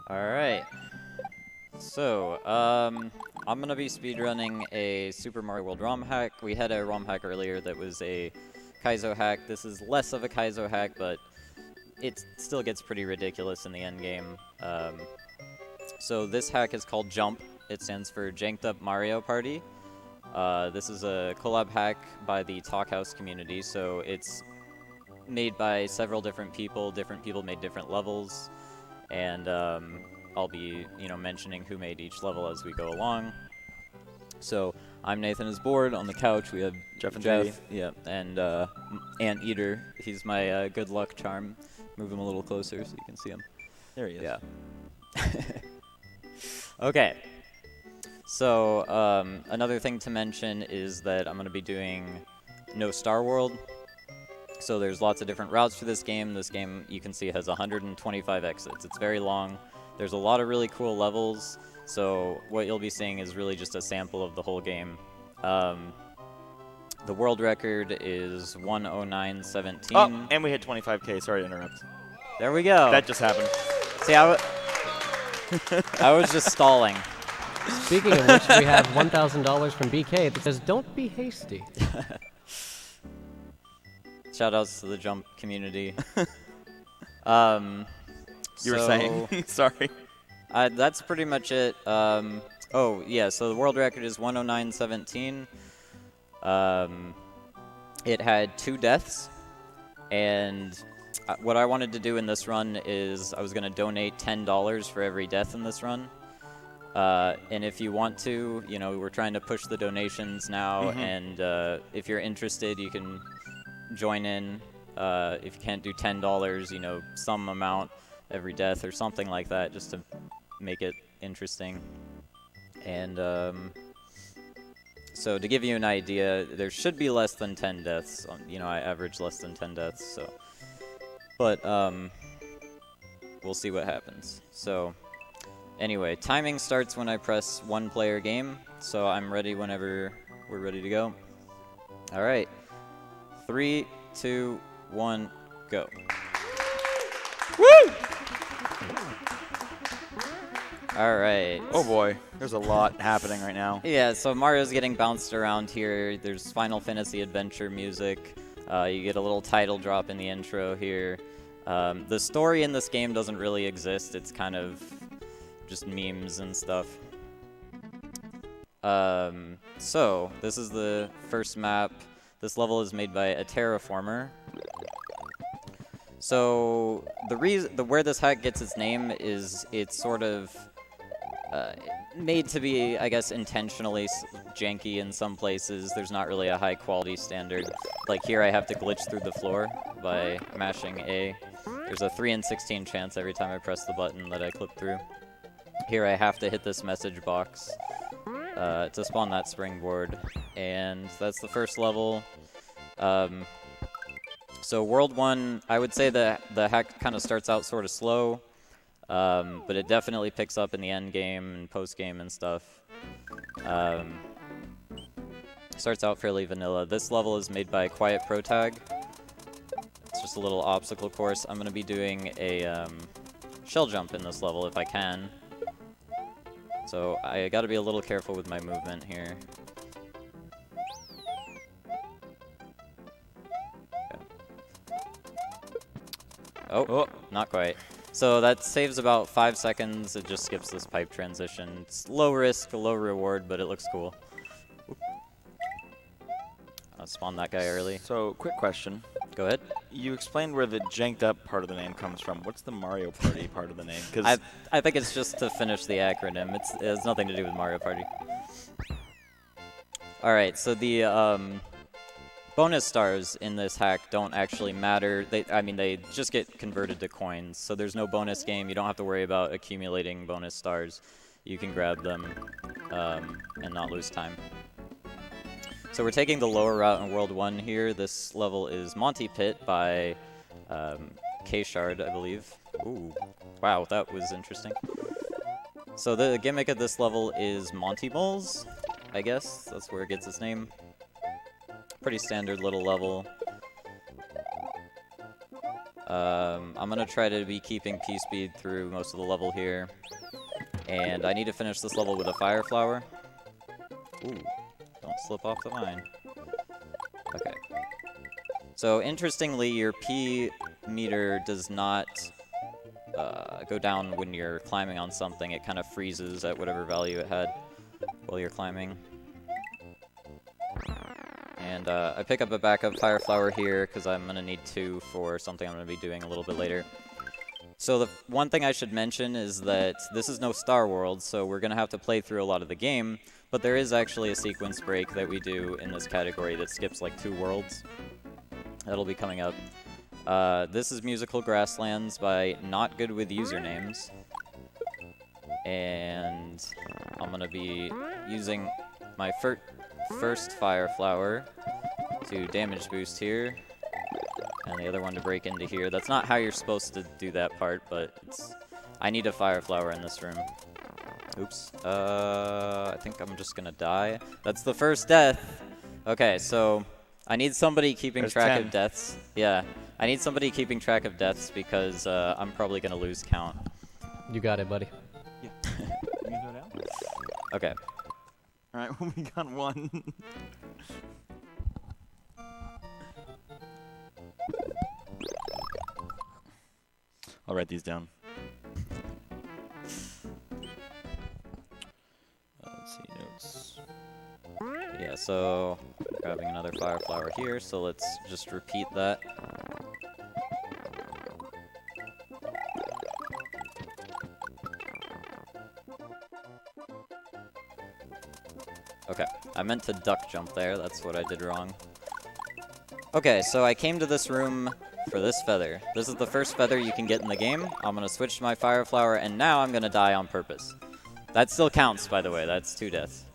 Alright. So, I'm gonna be speedrunning a Super Mario World ROM hack. We had a ROM hack earlier that was a Kaizo hack. This is less of a Kaizo hack, but it still gets pretty ridiculous in the end game. So this hack is called Jump. It stands for Janked Up Mario Party. This is a collab hack by the Talkhouse community, so it's made by several different people. Different people made different levels, and I'll be, mentioning who made each level as we go along. So I'm nathanisbored. On the couch we have Jeff and Jeff, yeah, and Ant Eater. He's my good luck charm. Move him a little closer so you can see him. There he is. Yeah. Okay. So another thing to mention is that I'm going to be doing No Star World. So there's lots of different routes for this game. This game, you can see, has 125 exits. It's very long. There's a lot of really cool levels. So what you'll be seeing is really just a sample of the whole game. The world record is 109.17. Oh, and we hit 25K. Sorry to interrupt. There we go. That just happened. See, I was just stalling. Speaking of which, we have $1,000 from BK that says, "Don't be hasty." Shoutouts to the Jump community. You were saying? Sorry. That's pretty much it. Oh, yeah, so the world record is 109.17. It had 2 deaths, and what I wanted to do in this run is I was going to donate $10 for every death in this run. And if you want to, we're trying to push the donations now, and if you're interested, you can join in. If you can't do $10, some amount every death or something like that, just to make it interesting. And so to give you an idea, there should be less than 10 deaths. I average less than 10 deaths, so. But we'll see what happens. So anyway, timing starts when I press 1-player game, so I'm ready whenever we're ready to go. All right. 3, 2, 1, go. Woo! All right. Oh boy, there's a lot happening right now. Yeah, so Mario's getting bounced around here. There's Final Fantasy Adventure music. You get a little title drop in the intro here. The story in this game doesn't really exist. It's kind of just memes and stuff. So this is the first map. This level is made by a terraformer. So where this hack gets its name is it's sort of made to be, I guess, intentionally janky in some places. There's not really a high quality standard. Like here, I have to glitch through the floor by mashing A. There's a 3 in 16 chance every time I press the button that I clip through. Here, I have to hit this message box to spawn that springboard, and that's the first level. So World 1, I would say the hack kind of starts out sort of slow, but it definitely picks up in the end game and post game and stuff. Starts out fairly vanilla. This level is made by Quiet Protag. It's just a little obstacle course. I'm going to be doing a shell jump in this level if I can. So I got to be a little careful with my movement here. Oh, not quite. So that saves about 5 seconds. It just skips this pipe transition. It's low risk, low reward, but it looks cool. I'll spawn that guy early. So, quick question. Go ahead. You explained where the janked up part of the name comes from. What's the Mario Party part of the name? 'Cause I think it's just to finish the acronym. It has nothing to do with Mario Party. All right, so the bonus stars in this hack don't actually matter. They just get converted to coins. So there's no bonus game. You don't have to worry about accumulating bonus stars. You can grab them and not lose time. So we're taking the lower route in World 1 here. This level is Monty Pit by K-Shard, I believe. Ooh, wow, that was interesting. So the gimmick of this level is Monty Moles, I guess. That's where it gets its name. Pretty standard little level. I'm gonna try to be keeping P-speed through most of the level here. And I need to finish this level with a fire flower. Ooh, don't slip off the vine. Okay. So interestingly, your P meter does not go down when you're climbing on something. It kind of freezes at whatever value it had while you're climbing. And I pick up a backup fire flower here because I'm going to need 2 for something I'm going to be doing a little bit later. So the one thing I should mention is that this is no Star World, so we're going to have to play through a lot of the game, but there is actually a sequence break that we do in this category that skips like 2 worlds. That'll be coming up. This is Musical Grasslands by Not Good With Usernames. And I'm going to be using my first fire flower to damage boost here, and the other one to break into here. That's not how you're supposed to do that part, but I need a fire flower in this room. Oops. I think I'm just gonna die. That's the first death. Okay, so I need somebody keeping track of deaths. Yeah, I need somebody keeping track of deaths because I'm probably gonna lose count. You got it, buddy. Yeah. You can go down? Okay. All right, we got 1. I'll write these down. Let's see, notes. Yeah, so grabbing another fire flower here, so let's just repeat that. Okay, I meant to duck jump there, that's what I did wrong. Okay, so I came to this room for this feather. This is the first feather you can get in the game. I'm gonna switch to my fire flower, and now I'm gonna die on purpose. That still counts, by the way, that's 2 deaths.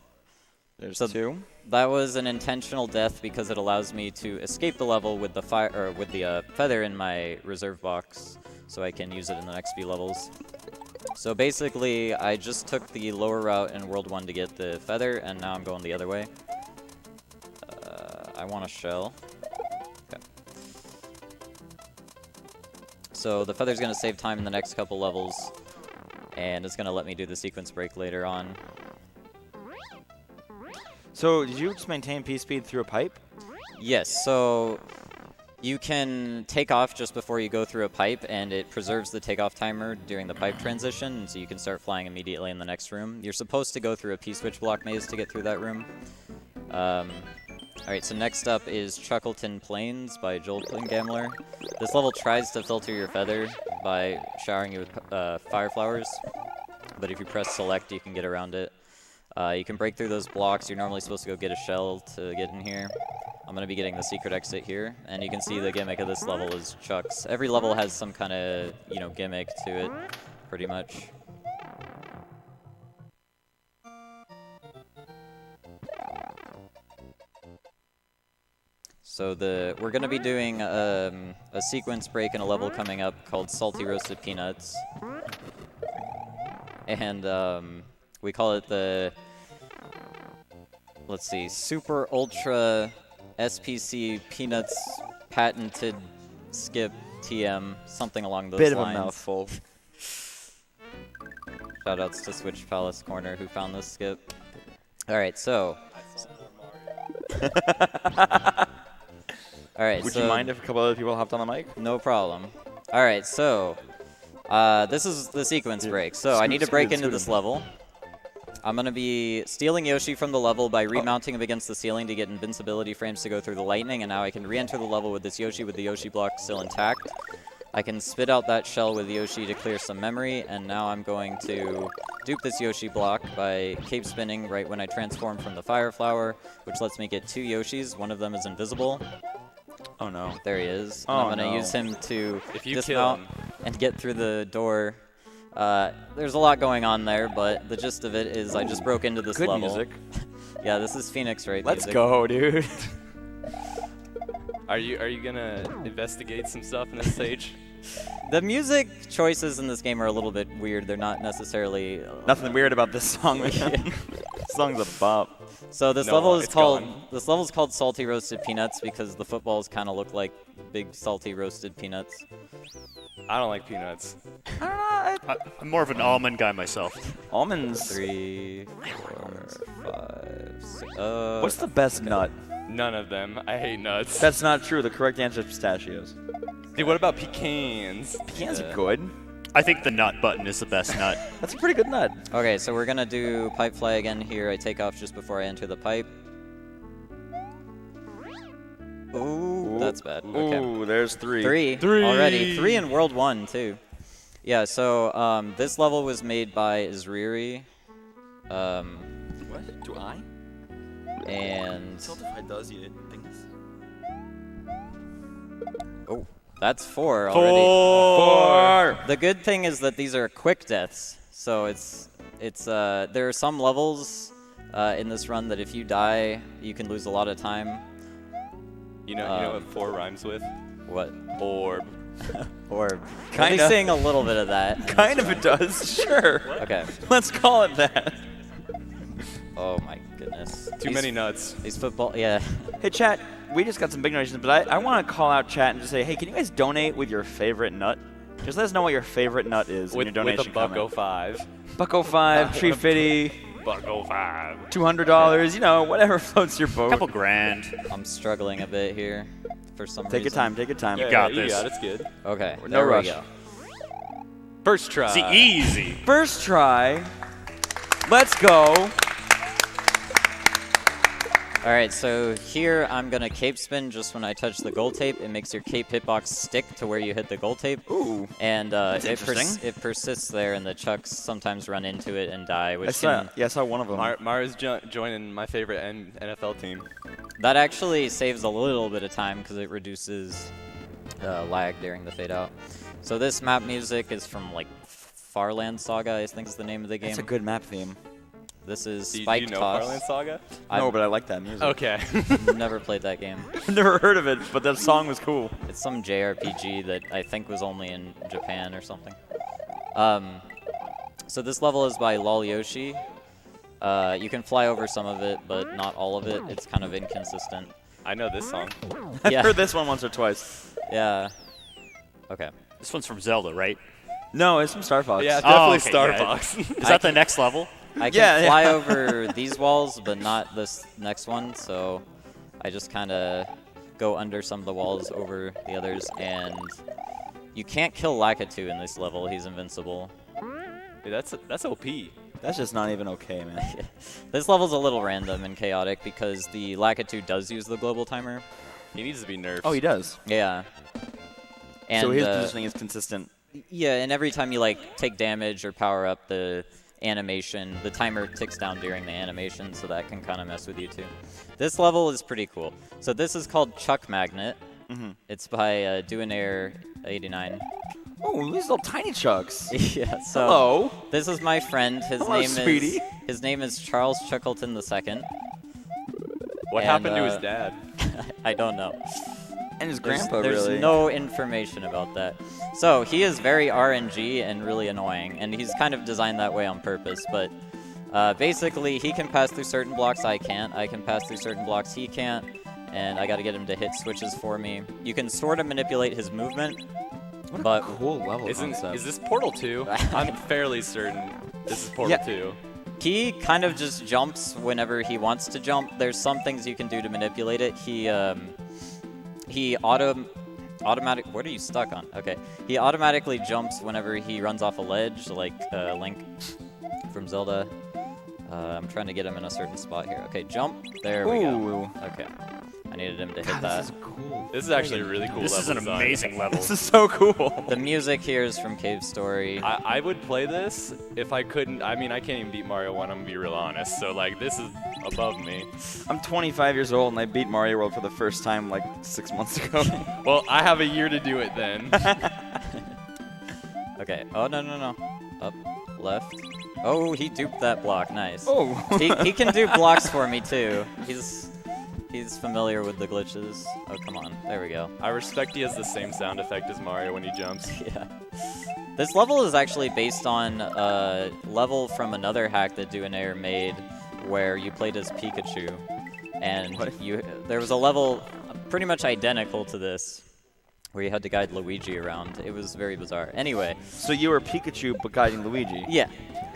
There's So 2. That was an intentional death because it allows me to escape the level with the feather in my reserve box, so I can use it in the next few levels. So basically, I just took the lower route in World 1 to get the feather, and now I'm going the other way. I want a shell. Okay. So the feather's going to save time in the next couple levels, and it's going to let me do the sequence break later on. So, did you just maintain P-speed through a pipe? Yes, so you can take off just before you go through a pipe, and it preserves the takeoff timer during the pipe transition, so you can start flying immediately in the next room. You're supposed to go through a P-switch block maze to get through that room. Alright, so next up is Chuckleton Plains by Joel Gambler. This level tries to filter your feather by showering you with fire flowers, but if you press select, you can get around it. You can break through those blocks. You're normally supposed to go get a shell to get in here. I'm going to be getting the secret exit here, and you can see the gimmick of this level is chucks. Every level has some kind of, gimmick to it, pretty much. So we're going to be doing a sequence break in a level coming up called Salty Roasted Peanuts. And we call it the, let's see, Super Ultra SPC Peanuts Patented Skip TM, something along those lines. Bit of a mouthful. Shoutouts to Switch Palace Corner who found this skip. Alright, so. Alright, Would you mind if a couple other people hopped on the mic? No problem. Alright, so. This is the sequence break. So I need to break into this level. I'm going to be stealing Yoshi from the level by remounting him against the ceiling to get invincibility frames to go through the lightning, and now I can re-enter the level with this Yoshi with the Yoshi block still intact. I can spit out that shell with Yoshi to clear some memory, and now I'm going to dupe this Yoshi block by cape spinning right when I transform from the fire flower, which lets me get 2 Yoshis. One of them is invisible. Oh no. There he is. Oh, I'm going to use him to dismount kill him and get through the door. There's a lot going on there, but the gist of it is I just broke into this level. Good music. Yeah, this is Phoenix Wright Let's music. go, dude. Are you gonna investigate some stuff in this stage? The music choices in this game are a little bit weird. They're not necessarily... Nothing weird about this song, man. song's a bop. So this No, level is it's called gone. salty roasted peanuts because the footballs kind of look like big salty roasted peanuts. I don't like peanuts. I'm more of an almond guy myself. Almonds. 3, 4, 5, 6. What's the best nut? None of them. I hate nuts. That's not true. The correct answer is pistachios. Dude, what about pecans? Pecans are good. I think the nut button is the best nut. That's a pretty good nut. Okay, so we're gonna do pipe fly again here. I take off just before I enter the pipe. Ooh, that's bad. Okay. Ooh, there's 3. 3 already. 3 in World 1 too. Yeah, so this level was made by Izriri. What? Do I? And Tiltify does eat things. oh, that's 4 already. 4. The good thing is that these are quick deaths. So it's there are some levels in this run that if you die, you can lose a lot of time. You know what 4 rhymes with? What? Orb. Or Kinda. I'll be saying a little bit of that. Kind of it does. Sure. Okay. Let's call it that. Oh my goodness. Too many nuts. These football, yeah. Hey, chat. We just got some big donations, but I want to call out chat and just say, hey, can you guys donate with your favorite nut? Just let us know what your favorite nut is in With, your donation with a buck comment. 05. $1.05, $3.50, Buck 05. $200. You know, whatever floats your boat. Couple grand. I'm struggling a bit here for some Take your reason. time. Take your time. You got You this. got it. It's good. Okay, No there rush. we go. First try. See, easy. First try. Let's go. All right, so here I'm gonna cape spin just when I touch the goal tape. It makes your cape hitbox stick to where you hit the goal tape. Ooh. And interesting. it persists there, and the chucks sometimes run into it and die, I which saw one of them. Mara's joining my favorite NFL team. that actually saves a little bit of time because it reduces lag during the fade out. So this map music is from like Farland Saga, I think is the name of the game. That's a good map theme. This is Do Spike you know Toss. Farland Saga? No, but I like that music. Okay. I've never played that game. I've never heard of it, but that song was cool. It's some JRPG that I think was only in Japan or something. So this level is by Lol Yoshi. You can fly over some of it, but not all of it. It's kind of inconsistent. I know this song. I've Yeah. heard this one once or twice. Yeah. Okay. This one's from Zelda, right? No, it's from Star Fox. Yeah, Oh, definitely okay, Star yeah. Fox. Is that the next level? I can Yeah, fly yeah. over these walls, but not this next one, so I just kind of go under some of the walls over the others, and you can't kill Lakitu in this level. He's invincible. Dude, that's OP. That's just not even okay, man. This level's a little random and chaotic because the Lakitu does use the global timer. He needs to be nerfed. Oh, he does. Yeah. And, So his positioning is consistent. yeah, and every time you like take damage or power up the animation, the timer ticks down during the animation, so that can kind of mess with you too. This level is pretty cool. So this is called Chuck Magnet. It's by Duinair 89. Oh, these little tiny chucks. Yeah. So Hello. this is my friend. Hello, sweetie. His name is Charles Chuckleton II. What And, happened to his dad? I don't know. And his There's, grandpa, there's really. no information about that. So he is very RNG and really annoying, and he's kind of designed that way on purpose. But basically, he can pass through certain blocks I can't. I can pass through certain blocks he can't, and I got to get him to hit switches for me. You can sort of manipulate his movement, What a but cool level concept. Is this Portal 2? I'm fairly certain this is Portal Yeah. 2. he he kind of just jumps whenever he wants to jump. There's some things you can do to manipulate it. He automatic. What are you stuck on? Okay. He automatically jumps whenever he runs off a ledge, like Link from Zelda. I'm trying to get him in a certain spot here. Okay, jump. There we go. Okay. I needed him to hit that. This is cool. This is actually a really cool This is level an design. amazing level. This is so cool. The music here is from Cave Story. I would play this if I couldn't. I mean, I can't even beat Mario 1, I'm gonna be real honest. So, like, this is above me. I'm 25 years old and I beat Mario World for the first time like 6 months ago. Well, I have a year to do it then. Okay. Oh, no. Up, left. Oh, he duped that block. Nice. Oh. He can do blocks for me, too. He's familiar with the glitches. Oh, come on. There we go. I respect he has the same sound effect as Mario when he jumps. Yeah. This level is actually based on a level from another hack that Duinair made where you played as Pikachu, and What? there was a level pretty much identical to this where you had to guide Luigi around. It was very bizarre. Anyway, So you were Pikachu, but guiding Luigi. yeah.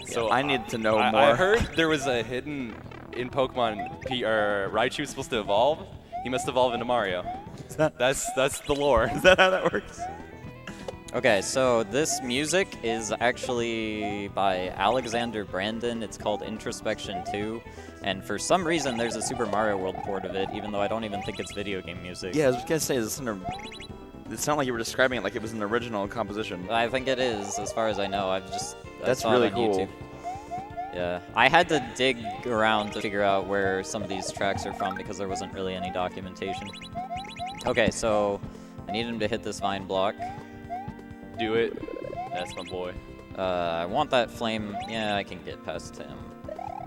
So I need to know I more. heard there was a hidden in Pokemon. Raichu was supposed to evolve. He must evolve into Mario. That's the lore. Is that how that works? Okay, so this music is actually by Alexander Brandon. It's called Introspection 2. And for some reason, there's a Super Mario World port of it, even though I don't even think it's video game music. Yeah, I was gonna say, it sounded like you were describing it like it was an original composition. I think it is, as far as I know. I That's saw it really on cool. YouTube. Yeah, I had to dig around to figure out where some of these tracks are from because there wasn't really any documentation. Okay, so I need him to hit this vine block. Do it. That's my boy. I want that flame. Yeah, I can get past him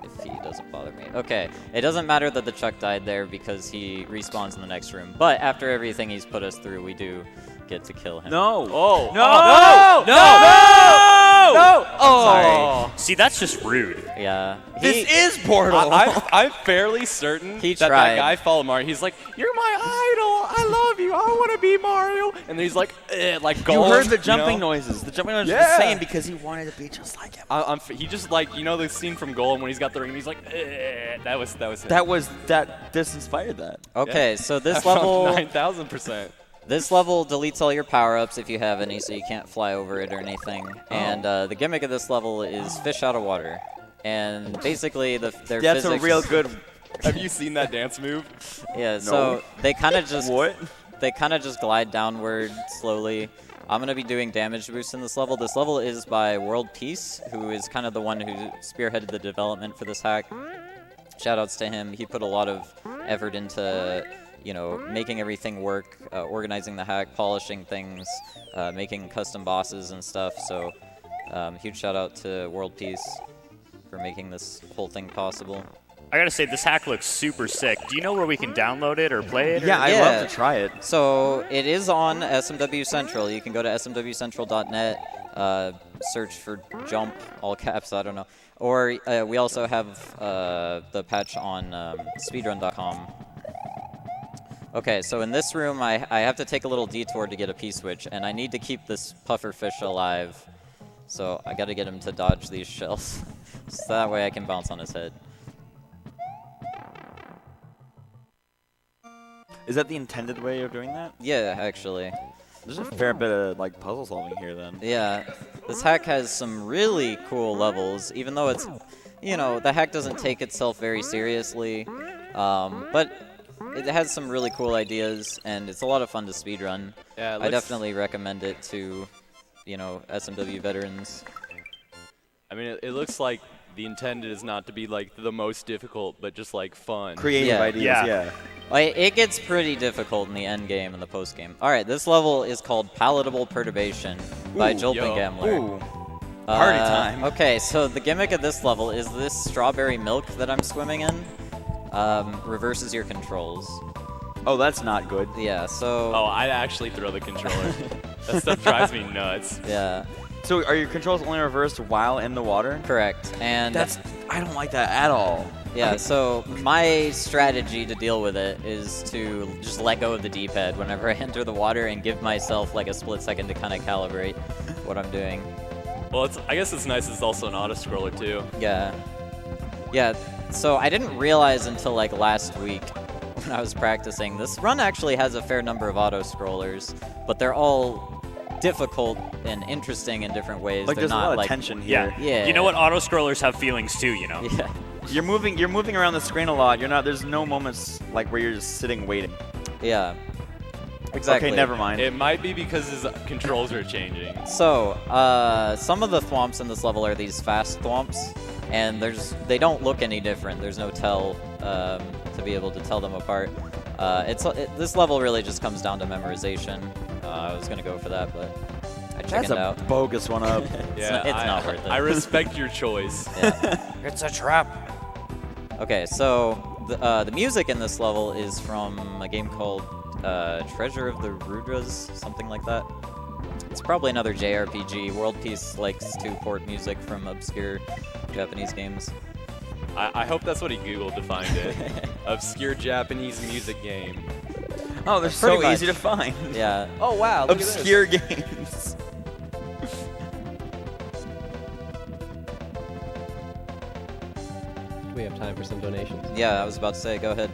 if he doesn't bother me. Okay, it doesn't matter that the Chuck died there because he respawns in the next room. But after everything he's put us through, we do get to kill him. No! Oh! No! No! Sorry. See, that's just rude. Yeah. This is Portal! I'm fairly certain He that tried. guy followed Mario. He's like, "You're my idol. I love you. I want to be Mario." And then he's like, like You Gollum, heard the jumping know? noises. The jumping noises Yeah. were the same because he wanted to be just like him. He just like, you know the scene from Gollum when he's got the ring and he's like, that was him. This inspired that. Okay, so this I level, found 9,000%. this level deletes all your power-ups if you have any, so you can't fly over it or anything. And the gimmick of this level is fish out of water. And basically, their That's physics. a real good. Have you seen that dance move? Yeah. So they kind of just What? They kind of just glide downward slowly. I'm gonna be doing damage boost in this level. This level is by World Peace, who is kind of the one who spearheaded the development for this hack. Shoutouts to him. He put a lot of effort into, you know, making everything work, organizing the hack, polishing things, making custom bosses and stuff. So, huge shout out to World Peace for making this whole thing possible. I gotta say, this hack looks super sick. Do you know where we can download it or play it? Or? Yeah, I'd Yeah. love to try it. So it is on SMW Central. You can go to smwcentral.net, search for Jump, all caps, I don't know. Or we also have the patch on speedrun.com. Okay, so in this room, I have to take a little detour to get a P-switch, and I need to keep this pufferfish alive. So I gotta get him to dodge these shells. So that way I can bounce on his head. Is that the intended way of doing that? Yeah, actually. There's a fair bit of like puzzle solving here then. Yeah, this hack has some really cool levels, even though it's, you know, the hack doesn't take itself very seriously, but it has some really cool ideas, and it's a lot of fun to speedrun. Yeah, I definitely recommend it to, you know, SMW veterans. I mean, it looks like the intended is not to be like the most difficult, but just like fun. Creative Yeah. ideas, Yeah. yeah. It gets pretty difficult in the end game and the post game. All right, this level is called Palatable Perturbation by Ooh, Jolpin yo. Gambler. Ooh. Party time. Okay, so the gimmick of this level is this strawberry milk that I'm swimming in reverses your controls. Oh, that's not good. Yeah, so... Oh, I'd actually throw the controller. That stuff drives me nuts. Yeah, So are your controls only reversed while in the water? correct. And I don't like that at all. yeah, so my strategy to deal with it is to just let go of the D-pad whenever I enter the water and give myself like a split second to kind of calibrate what I'm doing. Well, I guess it's nice it's also an auto-scroller, too. Yeah. Yeah, so I didn't realize until like last week when I was practicing, this run actually has a fair number of auto-scrollers, but they're all difficult and interesting in different ways. Like they're there's a not lot of like tension Yeah. here. Yeah. You know what? Auto scrollers have feelings too. You know. Yeah. You're moving around the screen a lot. There's no moments like where you're just sitting waiting. Yeah. Exactly. Okay, never mind. It might be because his controls are changing. So, some of the thwomps in this level are these fast thwomps, and they don't look any different. There's no tell to be able to tell them apart. This level really just comes down to memorization. I was gonna go for that, but I That's chickened a out. bogus one up. Yeah, it's not worth it. I respect your choice. Yeah. It's a trap. Okay, so the music in this level is from a game called Treasure of the Rudras, something like that. It's probably another JRPG. World Peace likes to port music from obscure Japanese games. I hope that's what he Googled to find it. Obscure Japanese music game. Oh, they're Pretty so easy to much. find. Yeah. Oh wow! Look Obscure games. We have time for some donations. Yeah, I was about to say, go ahead.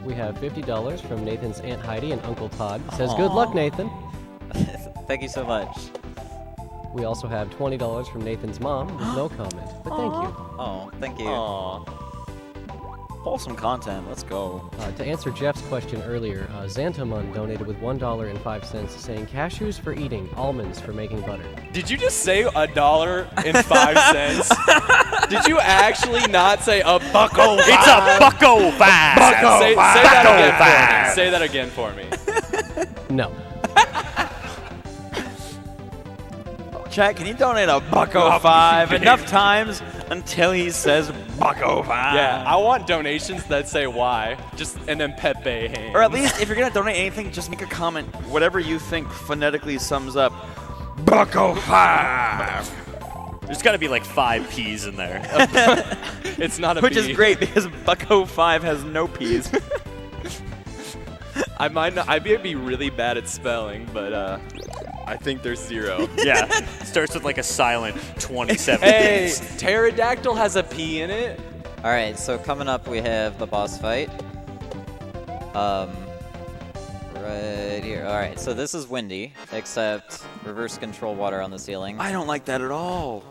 We have $50 from Nathan's Aunt Heidi and Uncle Todd. Says, good luck, Nathan. Thank you so much. We also have $20 from Nathan's mom with no comment, but thank you. Oh, thank you. Aw. Wholesome content. Let's go. To answer Jeff's question earlier, Xantamon donated with $1.05 saying cashews for eating, almonds for making butter. Did you just say $1.05? Did you actually not say a bucko? It's a bucko five. Say that again for me. Say that again for me. No. Chat, can you donate a $1.05 enough times until he says $1.05? Yeah, I want donations that say why, just and then Pepe hands. Or at least if you're gonna donate anything, just make a comment, whatever you think phonetically sums up $1.05. There's got to be like 5 P's in there. It's not a Which B. is great because $1.05 has no P's. I might be really bad at spelling, but I think there's 0. Yeah. Starts with like a silent 27 Hey, P's. pterodactyl has a P in it. All right, so coming up we have the boss fight. Right here. All right, so this is windy, except reverse control water on the ceiling. I don't like that at all.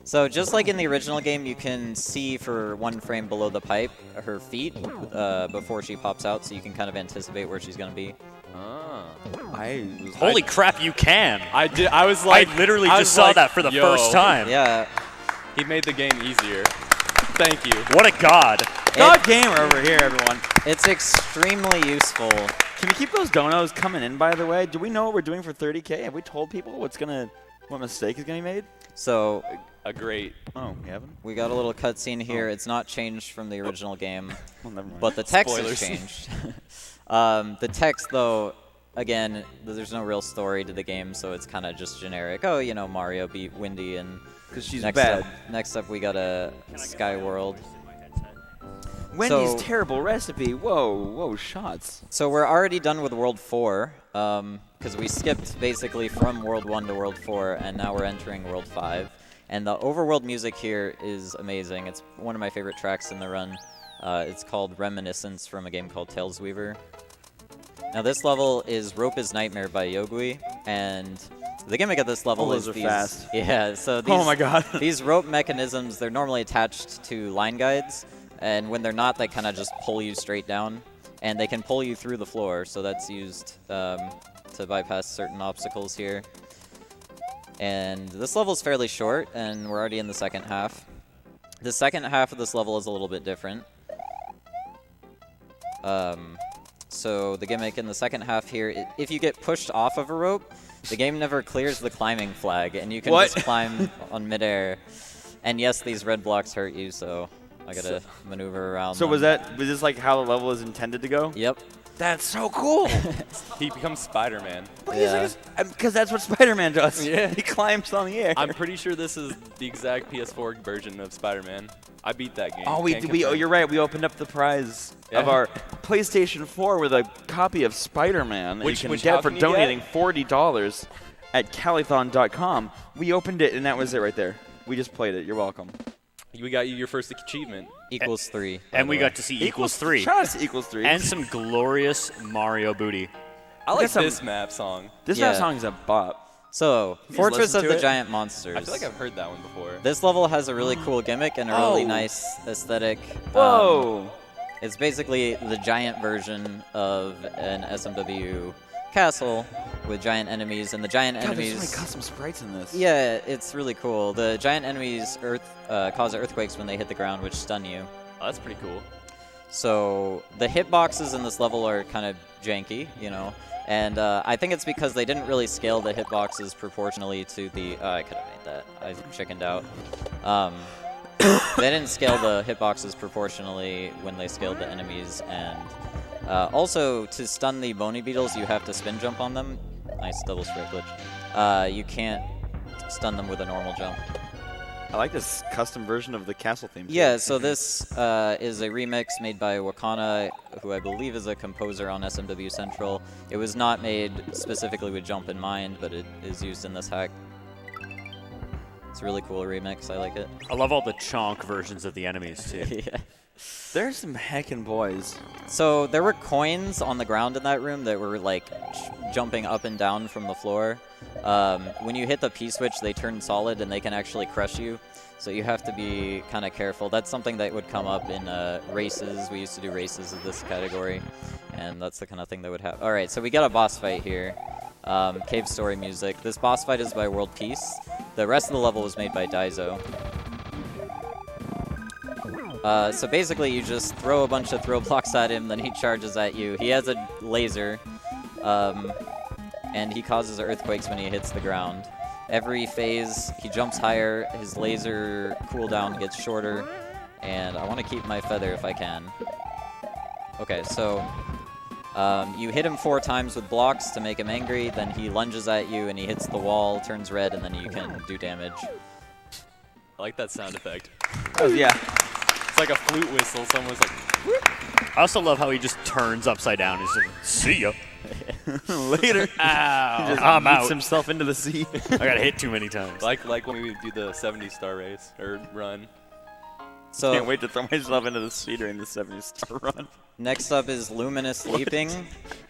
So just like in the original game, you can see for 1 frame below the pipe her feet before she pops out, so you can kind of anticipate where she's gonna be. Holy crap, you can. I did. I was like, I literally was just saw like, that for the yo. first time. Yeah. He made the game easier. Thank you. What a god. God gamer over here, everyone. It's extremely useful. Can we keep those donos coming in, by the way? Do we know what we're doing for 30K? Have we told people what mistake is gonna be made? So A great. Oh, we haven't? we got a little cutscene here. It's not changed from the original game, Well, never mind. but the text Spoilers. has changed. The text, though, again, there's no real story to the game, so it's kind of just generic. Oh, you know, Mario beat Windy, and Because she's next bad. next up we got a Sky World. Wendy's So- terrible recipe. Whoa, shots. So we're already done with World 4, because we skipped basically from World 1 to World 4, and now we're entering World 5. And the overworld music here is amazing. It's one of my favorite tracks in the run. It's called Reminiscence from a game called Tales Weaver. Now this level is Rope is Nightmare by Yogui, and the gimmick of this level Oh, is those are these, fast. Yeah, so these, Oh my god. these rope mechanisms, they're normally attached to line guides, and when they're not, they kind of just pull you straight down, and they can pull you through the floor, so that's used to bypass certain obstacles here. And this level is fairly short, and we're already in the second half. The second half of this level is a little bit different. So the gimmick in the second half here, if you get pushed off of a rope, the game never clears the climbing flag, and you can What? just climb on midair. And yes, these red blocks hurt you, so I gotta maneuver around So them. was this like how the level is intended to go? Yep. That's so cool. He becomes Spider-Man. Yeah. Because that's what Spider-Man does. Yeah. He climbs on the air. I'm pretty sure this is the exact PS4 version of Spider-Man. I beat that game. Oh, Can't oh, confirm. you're right. We opened up the prize of Yeah. our PlayStation 4 with a copy of Spider-Man that Which- you can which get how for can you get? donating $40 at Calithon.com. We opened it, and that was it right there. We just played it. You're welcome. We got you your first achievement. Equals 3. by And the we way. got to see equals 3. Shout out to equals 3. And some glorious Mario booty. I like some- this map song. this Yeah. rap song is a bop. So, just Fortress listen of to the it? Giant Monsters. I feel like I've heard that one before. This level has a really cool gimmick and a really Oh. nice aesthetic. Whoa. It's basically the giant version of an SMW castle with giant enemies, and the giant God, there's so many enemies. custom sprites in this. Yeah, it's really cool. The giant enemies cause earthquakes when they hit the ground, which stun you. Oh, that's pretty cool. So the hitboxes in this level are kind of janky, you know, and I think it's because they didn't really scale the hitboxes proportionally to the. I could have made that. I chickened out. They didn't scale the hitboxes proportionally when they scaled the enemies, and also to stun the bony beetles, you have to spin jump on them. Nice double strike glitch. You can't stun them with a normal jump. I like this custom version of the castle theme. Yeah, so this is a remix made by Wakana, who I believe is a composer on SMW Central. It was not made specifically with Jump in mind, but it is used in this hack. It's a really cool remix. I like it. I love all the chonk versions of the enemies, too. Yeah. There's some heckin' boys. So there were coins on the ground in that room that were like jumping up and down from the floor. When you hit the P-switch, they turn solid and they can actually crush you. So you have to be kind of careful. That's something that would come up in races. We used to do races of this category, and that's the kind of thing that would happen. All right, so we got a boss fight here. Cave Story music. This boss fight is by World Peace. The rest of the level was made by Daizo. So basically, you just throw a bunch of throw blocks at him, then he charges at you. He has a laser, and he causes earthquakes when he hits the ground. Every phase, he jumps higher, his laser cooldown gets shorter, and I want to keep my feather if I can. Okay, so you hit him 4 times with blocks to make him angry, then he lunges at you, and he hits the wall, turns red, and then you can do damage. I like that sound effect. Oh, yeah. It's like a flute whistle. Someone's like, I also love how he just turns upside down. He's like, see ya. Later. Ow. Just I'm yeets out. himself into the sea. I got hit too many times. like when we do the 70-star race or run. So Can't wait to throw myself into the sea during the 70-star run. next up is Luminous Leaping,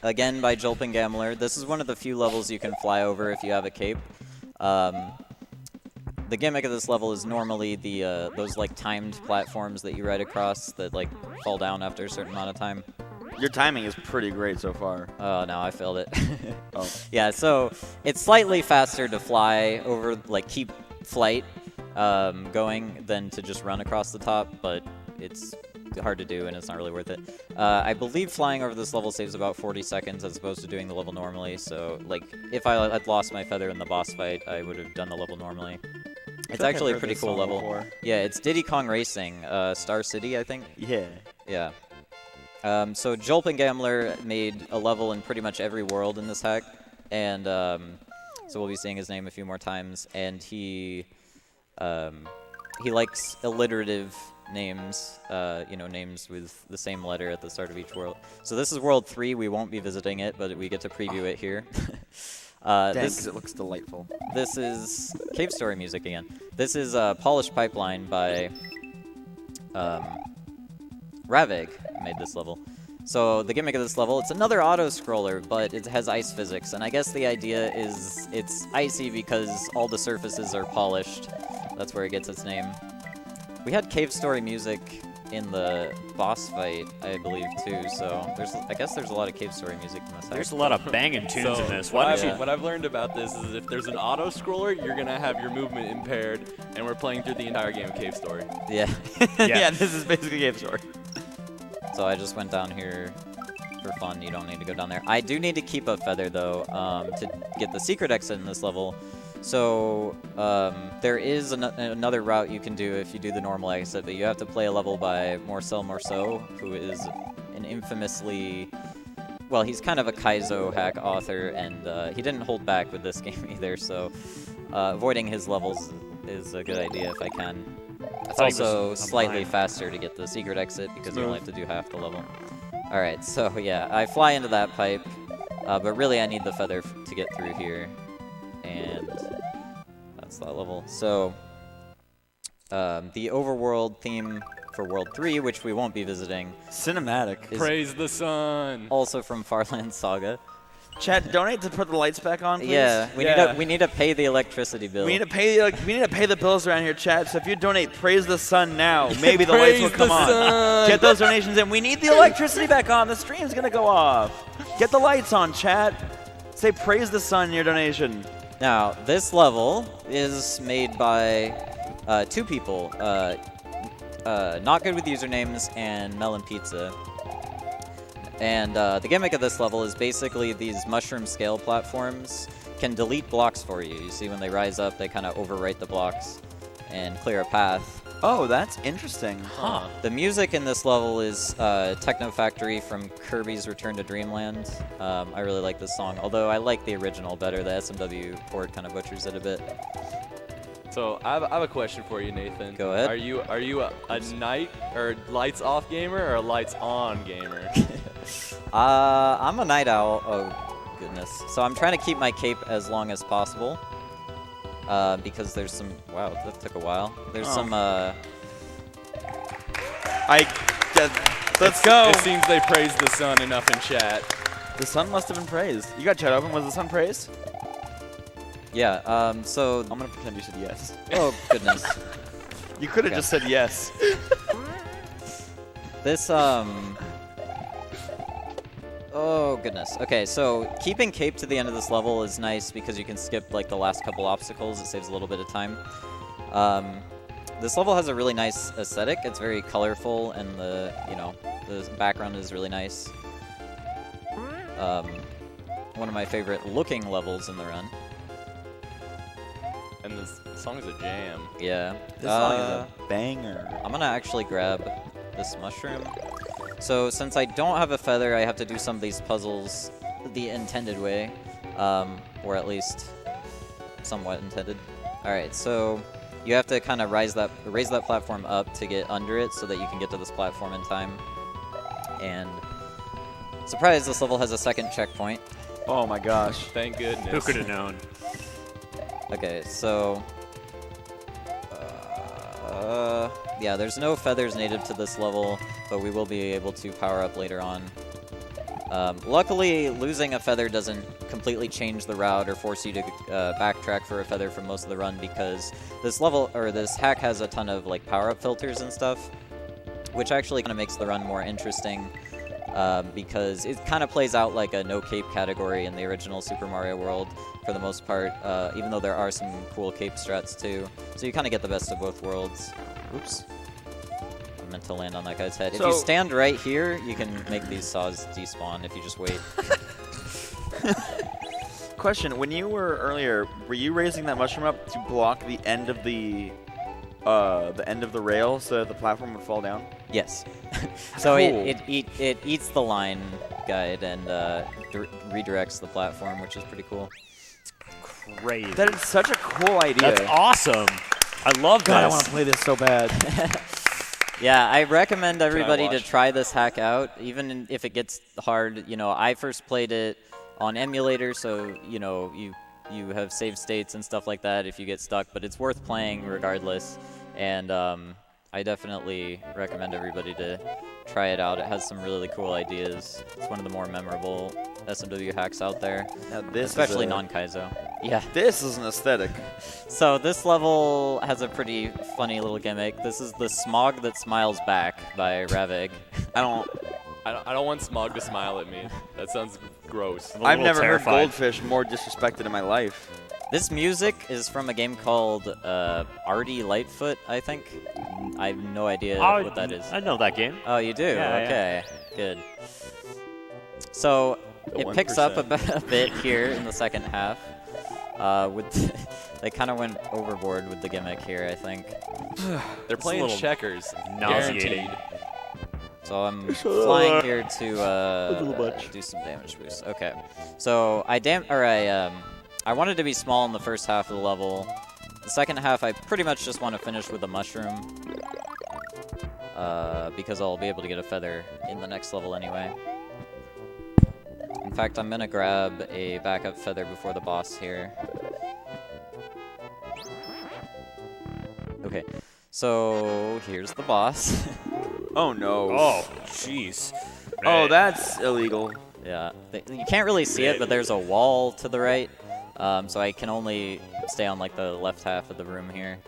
again by Jolpin Gambler. This is one of the few levels you can fly over if you have a cape. The gimmick of this level is normally the those like timed platforms that you ride across that like fall down after a certain amount of time. Your timing is pretty great so far. Oh no, I failed it. Oh. Yeah, so it's slightly faster to fly over, like keep flight going than to just run across the top, but it's hard to do and it's not really worth it. I believe flying over this level saves about 40 seconds as opposed to doing the level normally, so like if I had lost my feather in the boss fight, I would have done the level normally. It's actually a pretty cool level. Before. Yeah, it's Diddy Kong Racing, Star City, I think. Yeah. Yeah. So Jolpin Gambler made a level in pretty much every world in this hack, and so we'll be seeing his name a few more times. And he likes alliterative names, you know, names with the same letter at the start of each world. So this is World 3. We won't be visiting it, but we get to preview it here. Dang, 'cause it looks delightful. This is Cave Story music again. This is Polished Pipeline by Ravig made this level. So the gimmick of this level, it's another auto-scroller, but it has ice physics. And I guess the idea is it's icy because all the surfaces are polished. That's where it gets its name. We had Cave Story music in the boss fight, I believe, too. So I guess there's a lot of Cave Story music in this hack. There's a lot of banging tunes in this. What Why I've learned about this is if there's an auto scroller, you're gonna have your movement impaired, and we're playing through the entire game of Cave Story. Yeah. Yeah, this is basically Cave Story. So I just went down here for fun. You don't need to go down there. I do need to keep a feather, though, to get the secret exit in this level. So there is another route you can do if you do the normal exit, but you have to play a level by Marcel Marceau, who is an infamously... Well, he's kind of a Kaizo hack author, and he didn't hold back with this game either, so avoiding his levels is a good idea if I can. It's also slightly faster to get the secret exit because you only have to do half the level. Alright, so yeah, I fly into that pipe, but really I need the feather to get through here. And that's that level. So, the overworld theme for World 3, which we won't be visiting, Cinematic. is Praise the sun. also from Farland Saga. Chat, donate to put the lights back on, please. Yeah, Yeah. we need to pay the electricity bill. We need to pay the bills around here, chat. So if you donate, praise the sun now. Maybe the lights will Praise come the on. sun. Get those donations in. We need the electricity back on. The stream's gonna go off. Get the lights on, chat. Say praise the sun in your donation. Now, this level is made by 2 people, Not Good With Usernames and Melon Pizza. And the gimmick of this level is basically these mushroom scale platforms can delete blocks for you. You see when they rise up, they kind of overwrite the blocks and clear a path. Oh, that's interesting. Huh. The music in this level is Techno Factory from Kirby's Return to Dreamland. I really like this song, although I like the original better. The SMW port kind of butchers it a bit. So I have a question for you, Nathan. Go ahead. Are you a night or lights off gamer or a lights on gamer? I'm a night owl. Oh, goodness. So I'm trying to keep my cape as long as possible. Because there's some... Wow, that took a while. There's some... Let's go. It seems they praised the sun enough in chat. The sun must have been praised. You got chat open. Was the sun praised? Yeah, so... I'm going to pretend you said yes. Oh, goodness. You could have Okay. just said yes. This, Oh, goodness. Okay, so keeping cape to the end of this level is nice because you can skip, like, the last couple obstacles. It saves a little bit of time. This level has a really nice aesthetic. It's very colorful, and the background is really nice. One of my favorite looking levels in the run. And this song is a jam. Yeah. This song is a banger. I'm gonna actually grab this mushroom. So since I don't have a feather, I have to do some of these puzzles the intended way, or at least somewhat intended. All right, so you have to kind of raise that platform up to get under it so that you can get to this platform in time. And surprise, this level has a second checkpoint. Oh my gosh. Thank goodness. Who could have known? Okay, so yeah, there's no feathers native to this level, but we will be able to power up later on. Luckily, losing a feather doesn't completely change the route or force you to backtrack for a feather for most of the run, because this level, or this hack, has a ton of like power-up filters and stuff, which actually kind of makes the run more interesting, because it kind of plays out like a no-cape category in the original Super Mario World for the most part, even though there are some cool cape strats too. So you kind of get the best of both worlds. Oops. I meant to land on that guy's head. If you stand right here, you can make these saws despawn if you just wait. Question: when you were earlier, were you raising that mushroom up to block the end of the rail so that the platform would fall down? Yes. So Cool. it eats the line guide and redirects the platform, which is pretty cool. Crazy. That is such a cool idea. That's awesome. I love God, I this. want to play this so bad. Yeah, I recommend everybody to watch? try this hack out, even if it gets hard. You know, I first played it on emulator, so you know you have save states and stuff like that if you get stuck, but it's worth playing regardless. And I definitely recommend everybody to try it out. It has some really cool ideas. It's one of the more memorable SMW hacks out there, Now this especially is non-Kaizo. Yeah. This is an aesthetic. So this level has a pretty funny little gimmick. This is the Smog That Smiles Back by Ravig. I don't want Smog to smile at me. That sounds gross. I'm a I've little never terrified. heard Goldfish more disrespected in my life. This music is from a game called Artie Lightfoot, I think. I have no idea what that is. I know that game. Oh, you do? Yeah, Okay, good. So it picks up a bit here in the second half. They kind of went overboard with the gimmick here, I think. They're playing little checkers. nauseating. Guaranteed. So I'm flying here to do some damage boost. Okay. So I wanted to be small in the first half of the level. The second half, I pretty much just want to finish with a mushroom, because I'll be able to get a feather in the next level anyway. In fact, I'm gonna grab a backup feather before the boss here. Okay, so here's the boss. Oh no. Oh, jeez. Oh, that's illegal. Yeah, you can't really see it, but there's a wall to the right, so I can only stay on like the left half of the room here.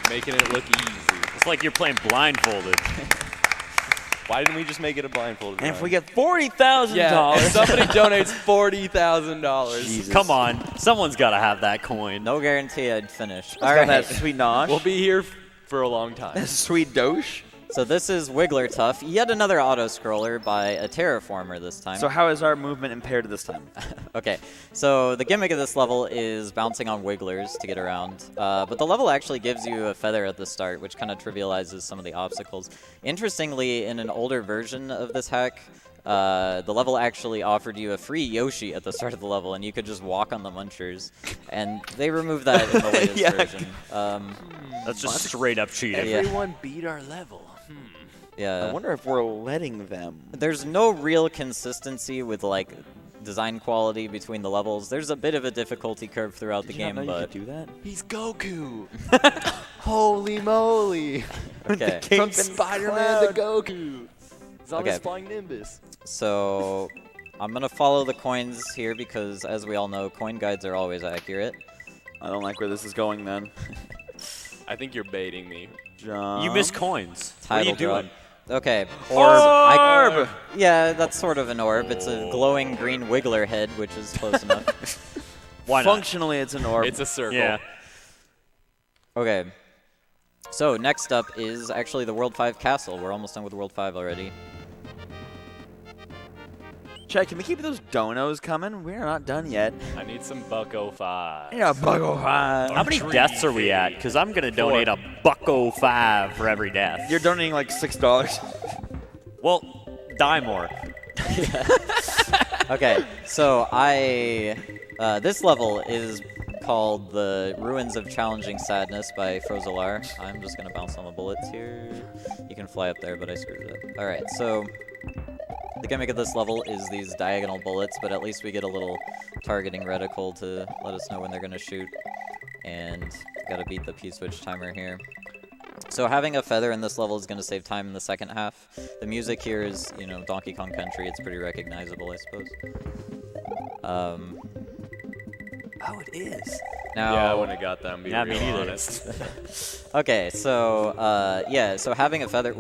Making it look easy. It's like you're playing blindfolded. Why didn't we just make it a blindfolded And if round? we get $40,000, Yeah, if somebody donates $40,000. Jesus. Come on, someone's got to have that coin. No guarantee I'd finish. All All right. right, That sweet nosh. We'll be here for a long time. Sweet dosh. so this is Wigglertuff, yet another auto-scroller by a terraformer this time. So how is our movement impaired this time? Okay, so the gimmick of this level is bouncing on wigglers to get around, but the level actually gives you a feather at the start, which kind of trivializes some of the obstacles. Interestingly, in an older version of this hack, the level actually offered you a free Yoshi at the start of the level, and you could just walk on the munchers. And they removed that in the latest Yeah. version. That's just straight up cheating. Yeah. Everyone beat our level. Yeah. I wonder if we're letting them. There's no real consistency with like design quality between the levels. There's a bit of a difficulty curve throughout the Did you not game, know you but could do that? He's Goku. Holy moly. okay. From Spider-Man to Goku. He's on Okay. his flying Nimbus. So I'm gonna follow the coins here because, as we all know, coin guides are always accurate. I don't like where this is going then. I think you're baiting me. Jump. You miss coins. What are Title you doing? drop. Okay. Orb! Yeah, that's sort of an orb. It's a glowing green wiggler head, which is close enough. Why not? Functionally, it's an orb. It's a circle. Yeah. Okay. So next up is actually the World 5 Castle. We're almost done with World 5 already. Chad, can we keep those donos coming? We're not done yet. I need some Bucko 5. Yeah, Buggo How 5. many deaths are we at? Because I'm going to donate a $1.05 for every death. You're donating like $6. Well, die more. Okay, so this level is called the Ruins of Challenging Sadness by Frozolar. I'm just gonna bounce on the bullets here. You can fly up there, but I screwed it up. All right, so the gimmick of this level is these diagonal bullets, but at least we get a little targeting reticle to let us know when they're gonna shoot. And gotta beat the P-switch timer here. So having a feather in this level is going to save time in the second half. The music here is, you know, Donkey Kong Country. It's pretty recognizable, I suppose. Oh, it is. Now, Yeah, I wouldn't have got that. I'm being Yeah, me real neither. honest. okay, so yeah, so having a feather,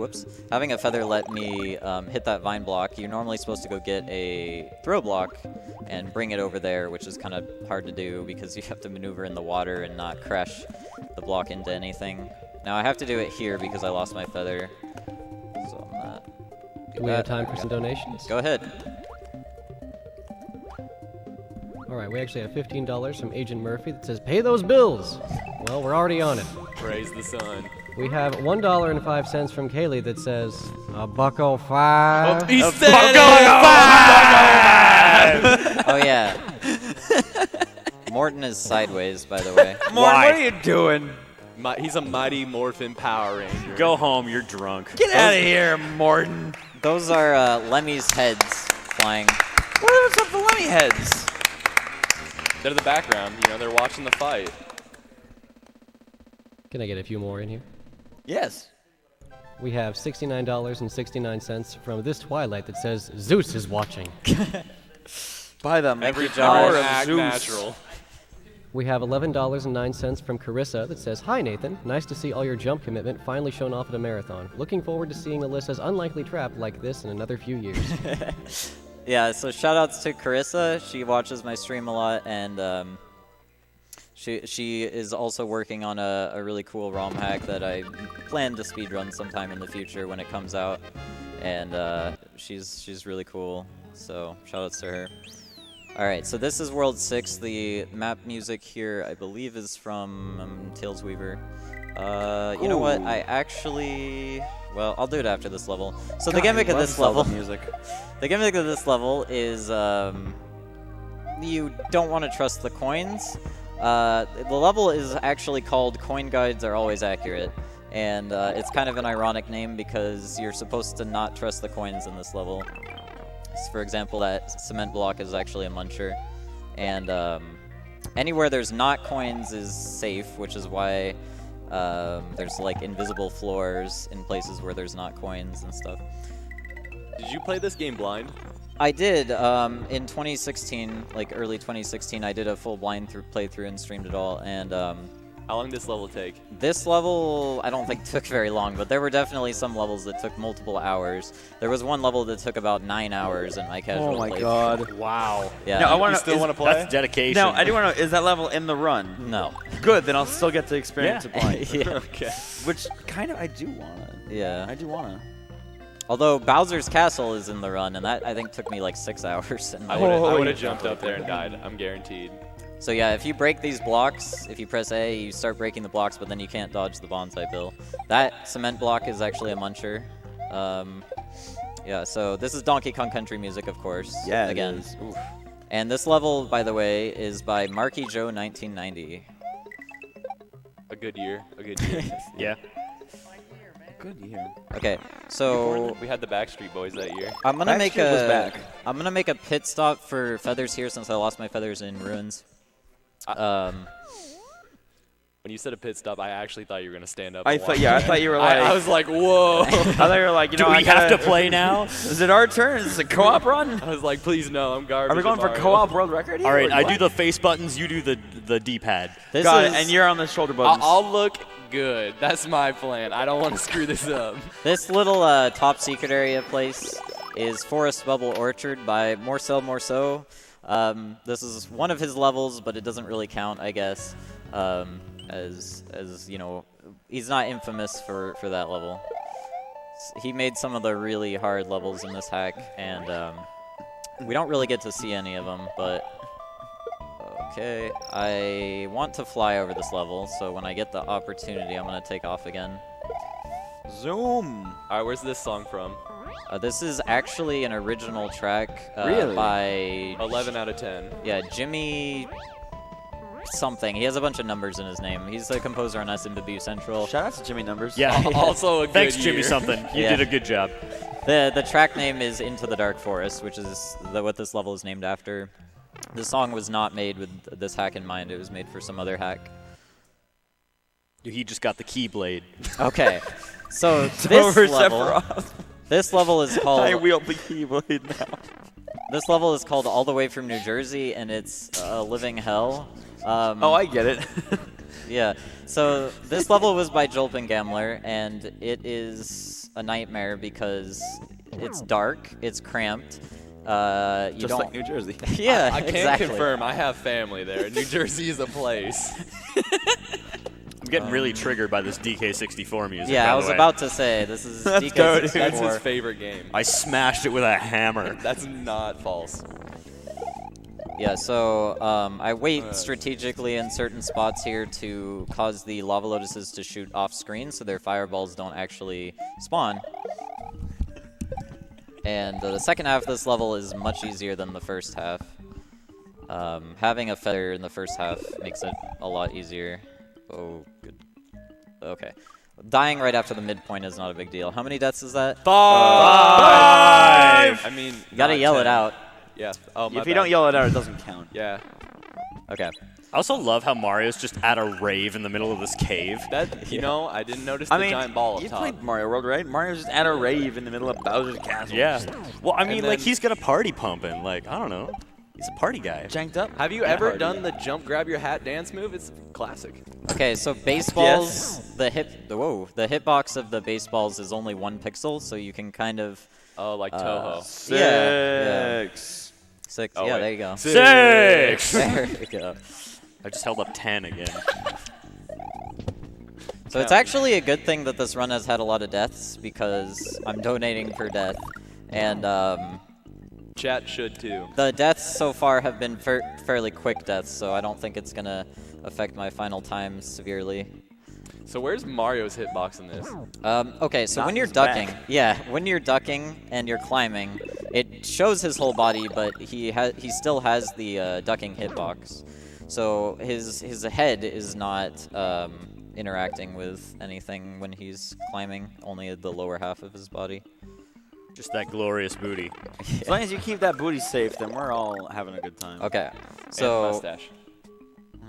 having a feather let me hit that vine block. You're normally supposed to go get a throw block and bring it over there, which is kind of hard to do because you have to maneuver in the water and not crash the block into anything. Now I have to do it here because I lost my feather, so I'm not. Do we have time for some donations? Go ahead. All right, we actually have $15 from Agent Murphy that says, "Pay those bills." Well, we're already on it. Praise the sun. We have $1.05 from Kaylee that says, $1.05. He said Oh yeah. Morton is sideways, by the way. Morton, what are you doing? He's a mighty Morphin Power Ranger. Go home, you're drunk. Get out of here, Morton. Those are Lemmy's heads flying. What's up the Lemmy heads? They're the background. You know, they're watching the fight. Can I get a few more in here? Yes. We have $69.69 from This Twilight that says, "Zeus is watching." Buy them. Every power giant of act Zeus. natural. We have $11.09 from Carissa that says, "Hi Nathan, nice to see all your jump commitment finally shown off at a marathon. Looking forward to seeing Alyssa's unlikely trap like this in another few years." Yeah, so shoutouts to Carissa. She watches my stream a lot, and she is also working on a really cool ROM hack that I plan to speedrun sometime in the future when it comes out. And she's really cool, so shoutouts to her. Alright, so this is World 6. The map music here, I believe, is from Tales Weaver. You know what? I actually... Well, I'll do it after this level. So the gimmick of this level... Music. The gimmick of this level is you don't want to trust the coins. The level is actually called Coin Guides Are Always Accurate. And it's kind of an ironic name because you're supposed to not trust the coins in this level. For example, that cement block is actually a muncher. And anywhere there's not coins is safe, which is why there's like invisible floors in places where there's not coins and stuff. Did you play this game blind? I did. In 2016, like early 2016, I did a full blind playthrough and streamed it all. And How long did this level take? this level, I don't think took very long, but there were definitely some levels that took multiple hours. There was one level that took about 9 hours in my casual Oh my playthrough. god. Wow. Yeah. No, I You want still want to play? That's dedication. No, I do want to know, is that level in the run? No. Good, then I'll still get to experience Yeah. it blind. Yeah. Okay. Which kind of I do want to. Yeah. I do want to. Although Bowser's Castle is in the run, and that I think took me like 6 hours. And I would have jumped up there and died. I'm guaranteed. So yeah, if you break these blocks, if you press A, you start breaking the blocks, but then you can't dodge the bonsai bill. That cement block is actually a muncher. Yeah, so this is Donkey Kong Country music, of course. Yeah, again. it is. Oof. And this level, by the way, is by Marky Joe 1990. A good year. A good year. Yeah. Good year. Okay, so We had the Backstreet Boys that year. I'm gonna make Backstreet was a back. I'm gonna make a pit stop for feathers here since I lost my feathers in ruins. When you said a pit stop, I actually thought you were gonna stand up. I and thought, walk yeah, I away. thought you were like. I was like, whoa. I thought you were like, you Do know, we I have to gotta- play now? Is it our turn? Is this a co-op run? I was like, please no, I'm garbage. Are we going at for Mario. co-op world record here? All right, or I what? do the face buttons, you do the D-pad. This Got is it, and you're on the shoulder buttons. I'll look good. That's my plan. I don't want to screw this up. this little top secret area place is Forest Bubble Orchard by Morcel Morceau. This is one of his levels, but it doesn't really count, I guess, as you know, he's not infamous for that level. He made some of the really hard levels in this hack, and we don't really get to see any of them, but okay. I want to fly over this level, so when I get the opportunity, I'm going to take off again. Zoom. All right, where's this song from? This is actually an original track Really? by 11 out of 10. yeah, Jimmy something. He has a bunch of numbers in his name. He's the composer on SMW Central. Shout out to Jimmy Numbers. Yeah. Also a good Thanks, year. Jimmy something. You Yeah. did a good job. The track name is Into the Dark Forest, which is what this level is named after. The song was not made with this hack in mind. It was made for some other hack. He just got the Keyblade. Okay, so this Over level, Sephiroth. this level is I called wield the keyblade now. this level is called All the Way from New Jersey, and it's Living Hell. Oh, I get it. Yeah, so this level was by Jolpin Gambler, and it is a nightmare because it's dark, it's cramped. You Just don't. like New Jersey. Yeah, I can't exactly. confirm. I have family there. New Jersey is a place. I'm getting really triggered by this DK64 music. Yeah, by I the was way. about to say this is Let's go, dude. DK64. That's his favorite game. I smashed it with a hammer. That's not false. Yeah, so I wait strategically in certain spots here to cause the lava lotuses to shoot off screen so their fireballs don't actually spawn. And the second half of this level is much easier than the first half. Having a feather in the first half makes it a lot easier. Oh, good. Okay. Dying right after the midpoint is not a big deal. How many deaths is that? 5! I mean, You gotta not yell 10. it out. Yeah. Oh, my If you bad. don't yell it out, it doesn't count. Yeah. Okay. I also love how Mario's just at a rave in the middle of this cave. That, you know, I didn't notice I the mean, giant ball up you top. played Mario World, right? Mario's just at a rave in the middle of Bowser's castle. Yeah. Well, I mean, And like, then- he's got a party pumping. Like, I don't know. He's a party guy. Janked up. Have you ever done the jump, grab your hat dance move? It's classic. Okay, so baseballs, the hitbox of the baseballs is only 1 pixel, so you can kind of Oh, like Toho. Yeah. 6. 6. Oh, yeah, wait. there you go. 6! There you go. I just held up 10 again. So it's actually a good thing that this run has had a lot of deaths because I'm donating per death, and Chat should too. the deaths so far have been fairly quick deaths, so I don't think it's gonna affect my final time severely. So where's Mario's hitbox in this? Okay, so Not when you're his back. ducking, yeah, when you're ducking and you're climbing, it shows his whole body, but he still has the ducking hitbox. So his head is not interacting with anything when he's climbing, only the lower half of his body. Just that glorious booty. As long as you keep that booty safe, then we're all having a good time. Okay, And so mustache.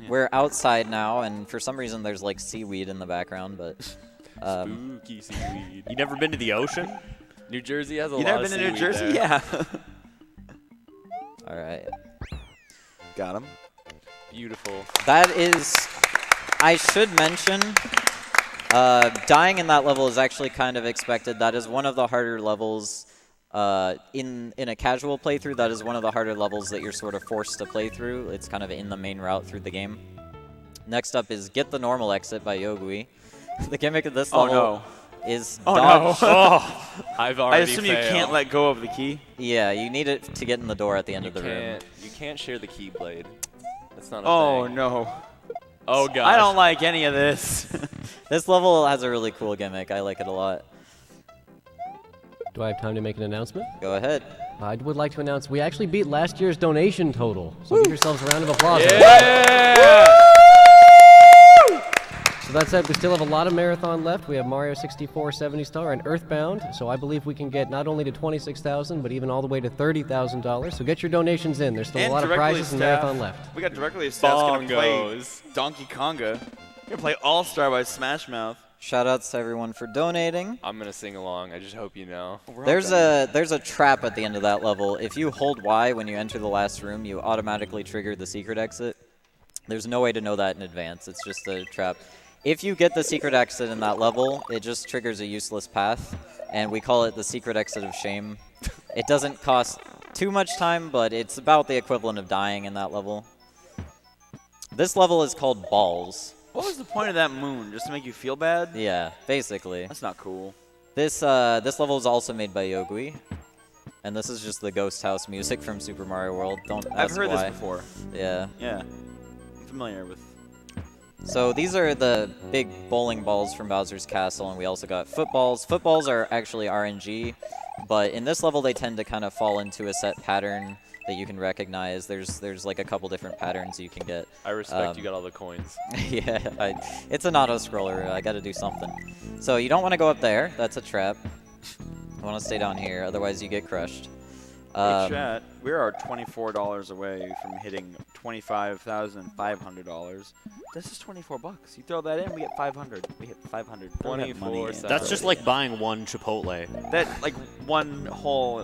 we're outside now, and for some reason there's like seaweed in the background, but Spooky seaweed. You never been to the ocean? New Jersey has a You lot never of been to New seaweed Jersey? there. Yeah. all right. Got him. Beautiful. That is, I should mention, dying in that level is actually kind of expected. That is one of the harder levels in a casual playthrough. That is one of the harder levels that you're sort of forced to play through. It's kind of in the main route through the game. Next up is Get the Normal Exit by Yogui. The gimmick of this level no. is Oh, dodge. no. I've I already assume you failed. can't let go of the key. Yeah, you need it to get in the door at the end of the room. You can't share the keyblade. That's not a Oh, thing. no. Oh god. I don't like any of this. This level has a really cool gimmick. I like it a lot. Do I have time to make an announcement? Go ahead. I would like to announce we actually beat last year's donation total. So give yourselves a round of applause. Yeah! So that said, we still have a lot of marathon left. We have Mario 64, 70 Star, and Earthbound. So I believe we can get not only to $26,000, but even all the way to $30,000. So get your donations in. There's still a lot of prizes and marathon left. We got Directly Staff's going to play Bongos. Donkey Konga. We're going to play All-Star by Smash Mouth. Shoutouts to everyone for donating. I'm gonna sing along. I just hope you know. There's a trap at the end of that level. If you hold Y when you enter the last room, you automatically trigger the secret exit. There's no way to know that in advance. It's just a trap. If you get the secret exit in that level, it just triggers a useless path, and we call it the secret exit of shame. It doesn't cost too much time, but it's about the equivalent of dying in that level. This level is called Balls. What was the point of that moon? Just to make you feel bad? Yeah, basically. That's not cool. This level is also made by Yogui, and this is just the ghost house music from Super Mario World. Don't ask I've heard why. this before. Yeah. Yeah. I'm familiar with. So these are the big bowling balls from Bowser's Castle, and we also got footballs. Footballs are actually RNG, but in this level they tend to kind of fall into a set pattern that you can recognize. There's like a couple different patterns you can get. I respect you got all the coins. Yeah, it's an auto-scroller. I got to do something. So you don't want to go up there. That's a trap. You want to stay down here, otherwise you get crushed. Hey, chat, we are $24 away from hitting $25,500. This is $24. You throw that in, we get 500. We hit 500. 24. That's just like buying one Chipotle. That like one whole,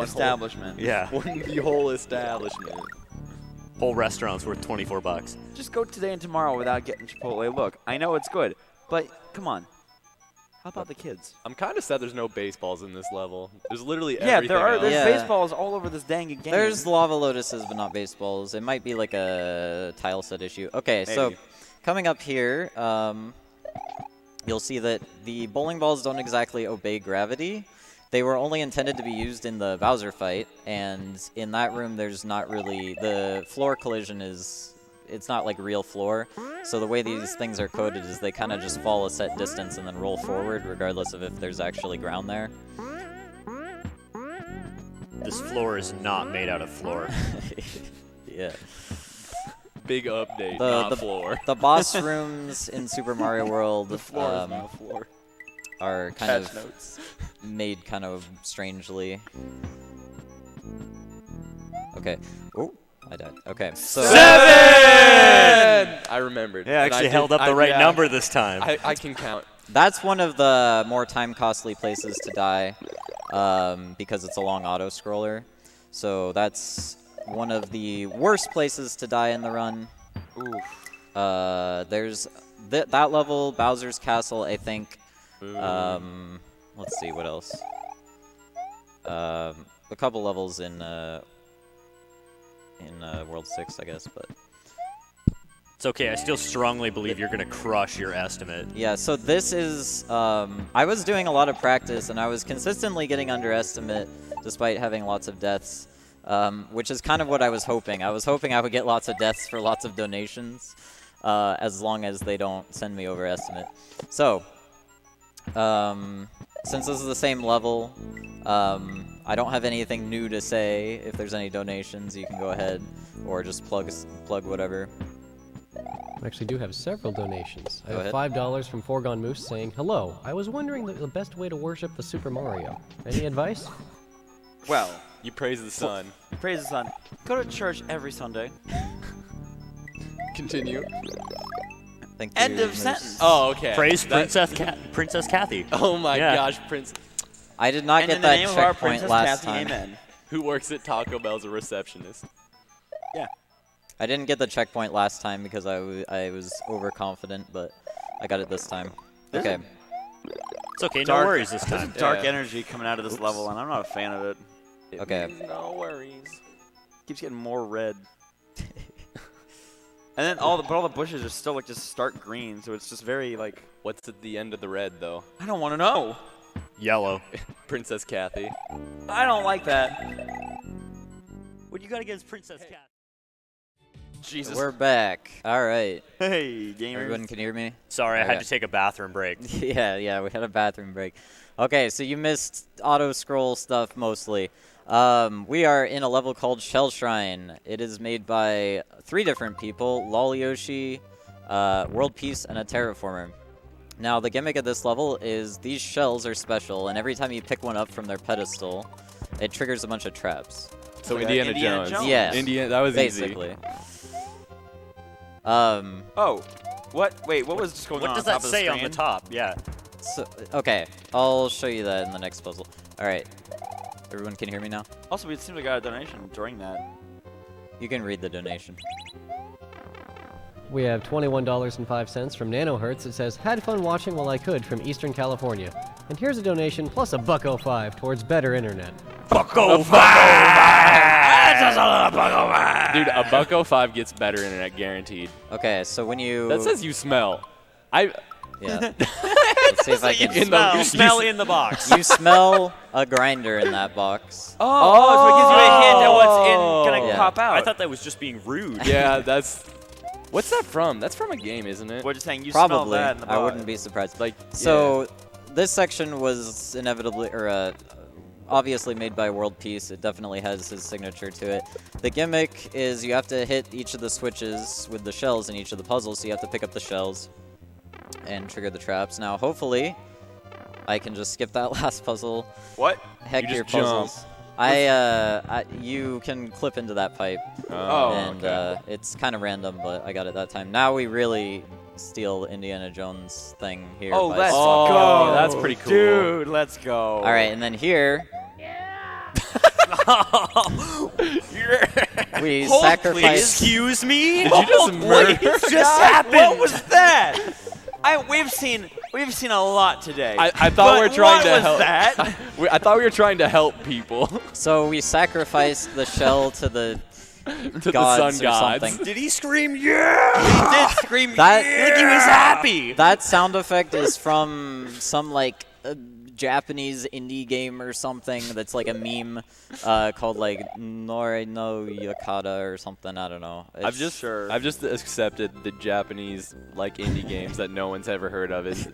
establishment. Yeah. The whole establishment. Whole restaurant's worth $24. Just go today and tomorrow without getting Chipotle. Look, I know it's good, but come on. How about the kids? I'm kind of sad there's no baseballs in this level. There's literally Yeah, everything there are. else. There's Yeah. baseballs all over this dang game. There's lava lotuses, but not baseballs. It might be like a tile set issue. Okay, so Maybe. coming up here, you'll see that the bowling balls don't exactly obey gravity. They were only intended to be used in the Bowser fight, and in that room there's not really... The floor collision is... It's not like real floor, so the way these things are coded is they kind of just fall a set distance and then roll forward, regardless of if there's actually ground there. This floor is not made out of floor. Yeah. Big update, The- not floor. The boss rooms in Super Mario World the floor is now floor. are kind Patch of notes. made kind of strangely. Okay. Oh, I died. Okay. So 7! I remembered. Yeah, I And actually did- held up the right yeah, number this time. I can count. that's one of the more time-costly places to die because it's a long auto-scroller. So that's one of the worst places to die in the run. Oof. There's that level, Bowser's Castle, I think. Ooh. Let's see, what else? A couple levels in World 6, I guess, but... It's okay, I still strongly believe you're going to crush your estimate. Yeah, so this is... I was doing a lot of practice, and I was consistently getting underestimate, despite having lots of deaths, which is kind of what I was hoping. I was hoping I would get lots of deaths for lots of donations, as long as they don't send me overestimate. So, since this is the same level, I don't have anything new to say. If there's any donations, you can go ahead, or just plug whatever. I actually do have several donations. I Go have ahead. $5 from Foregone Moose saying, "Hello, I was wondering the best way to worship the Super Mario. Any advice?" Well, You praise the sun. praise the sun. Go to church every Sunday. Continue. Thank End you, of Moose. sentence. Oh, okay. Praise That- Princess Kathy. Oh my Yeah. gosh, Prince. I did not And get in the that name of our checkpoint Princess last Kathy, time. amen. Who works at Taco Bell as a receptionist? Yeah. I didn't get the checkpoint last time because I was overconfident, but I got it this time. This Okay. It's okay, no Dark- worries this There's time. dark Yeah. energy coming out of this level, and I'm not a fan of it. It Okay. means no worries. Keeps getting more red. And then all the bushes are still like just stark green, so it's just very like What's at the end of the red, though? I don't want to know. Yellow. Princess Kathy. I don't like that. What you got against Princess Kathy? Jesus. We're back. All right. Hey, gamers. Everyone can hear me? Sorry, I Okay. had to take a bathroom break. Yeah, we had a bathroom break. Okay, so you missed auto-scroll stuff mostly. We are in a level called Shell Shrine. It is made by 3 different people, Lol Yoshi, World Peace, and a Terraformer. Now, the gimmick of this level is these shells are special, and every time you pick one up from their pedestal, it triggers a bunch of traps. So Like Indiana Indiana Jones. Jones. Yeah. That was easy. Basically. Oh. What? Wait, what was just going What on does top that of the say on the screen? top? Yeah. So, okay, I'll show you that in the next puzzle. All right. Everyone can hear me now? Also, it seems we got a donation during that. You can read the donation. We have $21.05 from Nanohertz. It says, had fun watching while I could from Eastern California. And here's a donation plus a $1.05 towards better internet. Dude, a $1.05 gets better internet guaranteed. Okay, so when you... That says you smell. Yeah. Let's see if I can... You smell in the box. You smell a grinder in that box. Oh, so it gives you a hint at what's gonna Yeah. pop out. I thought that was just being rude. Yeah, that's. What's that from? That's from a game, isn't it? We're just saying you smell Probably. that in the box. I wouldn't be surprised. Like, So, this section was inevitably, or obviously made by World Peace. It definitely has his signature to it. The gimmick is you have to hit each of the switches with the shells in each of the puzzles, so you have to pick up the shells and trigger the traps. Now, hopefully, I can just skip that last puzzle. What? Heck, You your just jump. puzzles. You can clip into that pipe. Oh, And it's kind of random, but I got it that time. Now we really steal Indiana Jones thing here. Oh, by let's Oh, go. that's pretty cool. Dude, let's go. All right, and then here we sacrifice. Excuse me? Did you just murder? What just happened? What was that? We've seen a lot today. I thought we were trying to what help. was that? I thought we were trying to help people. So we sacrifice the shell to the to gods the sun or gods. something. Did he scream, yeah? He did scream. That- yeah! Like he was happy. That sound effect is from some like Japanese indie game or something that's like a meme called like Nore no Yakata or something. I don't know. I've just accepted the Japanese like indie games that no one's ever heard of is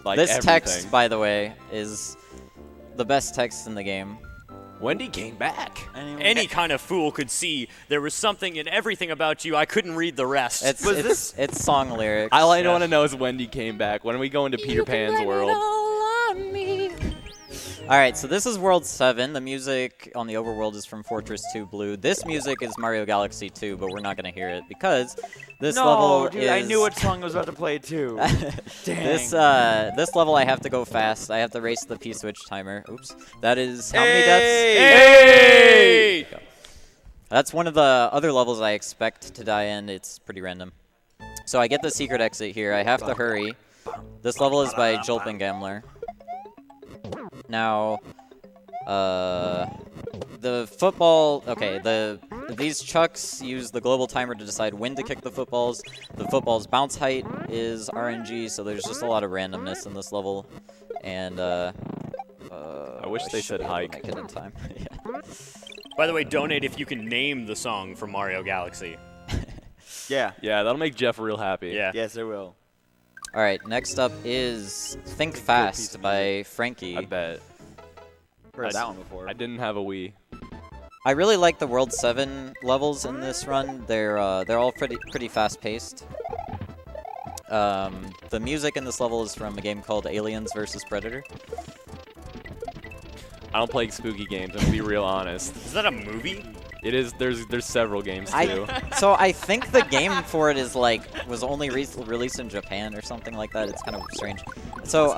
like this everything. text, by the way, is the best text in the game. Wendy came back. Any kind of fool could see there was something in everything about you. I couldn't read the rest. It's song lyrics. All I want to know is Wendy came back. When are we going to Peter Pan's world? All right, so this is World 7. The music on the overworld is from Fortress 2 Blue. This music is Mario Galaxy 2, but we're not going to hear it because this level dude, is... I knew what song I was about to play too. Dang. This level I have to go fast. I have to race the P-switch timer. Oops. That is how many deaths? Hey! That's one of the other levels I expect to die in. It's pretty random. So I get the secret exit here. I have to hurry. This level is by Jolpin Gambler. Now, the football, okay, these chucks use the global timer to decide when to kick the footballs. The football's bounce height is RNG, so there's just a lot of randomness in this level. And, I wish they should said be able to hike. make it in time. Yeah. By the way, donate if you can name the song from Mario Galaxy. Yeah. Yeah, that'll make Jeff real happy. Yeah. Yes, it will. All right, next up is Think Fast by Frankie. I bet. Heard that one before. I didn't have a Wii. I really like the World 7 levels in this run. They're all pretty fast-paced. The music in this level is from a game called Aliens vs. Predator. I don't play spooky games. I'm gonna be real honest. Is that a movie? It is. There's several games too. So I think the game for it is like was only released in Japan or something like that. It's kind of strange. So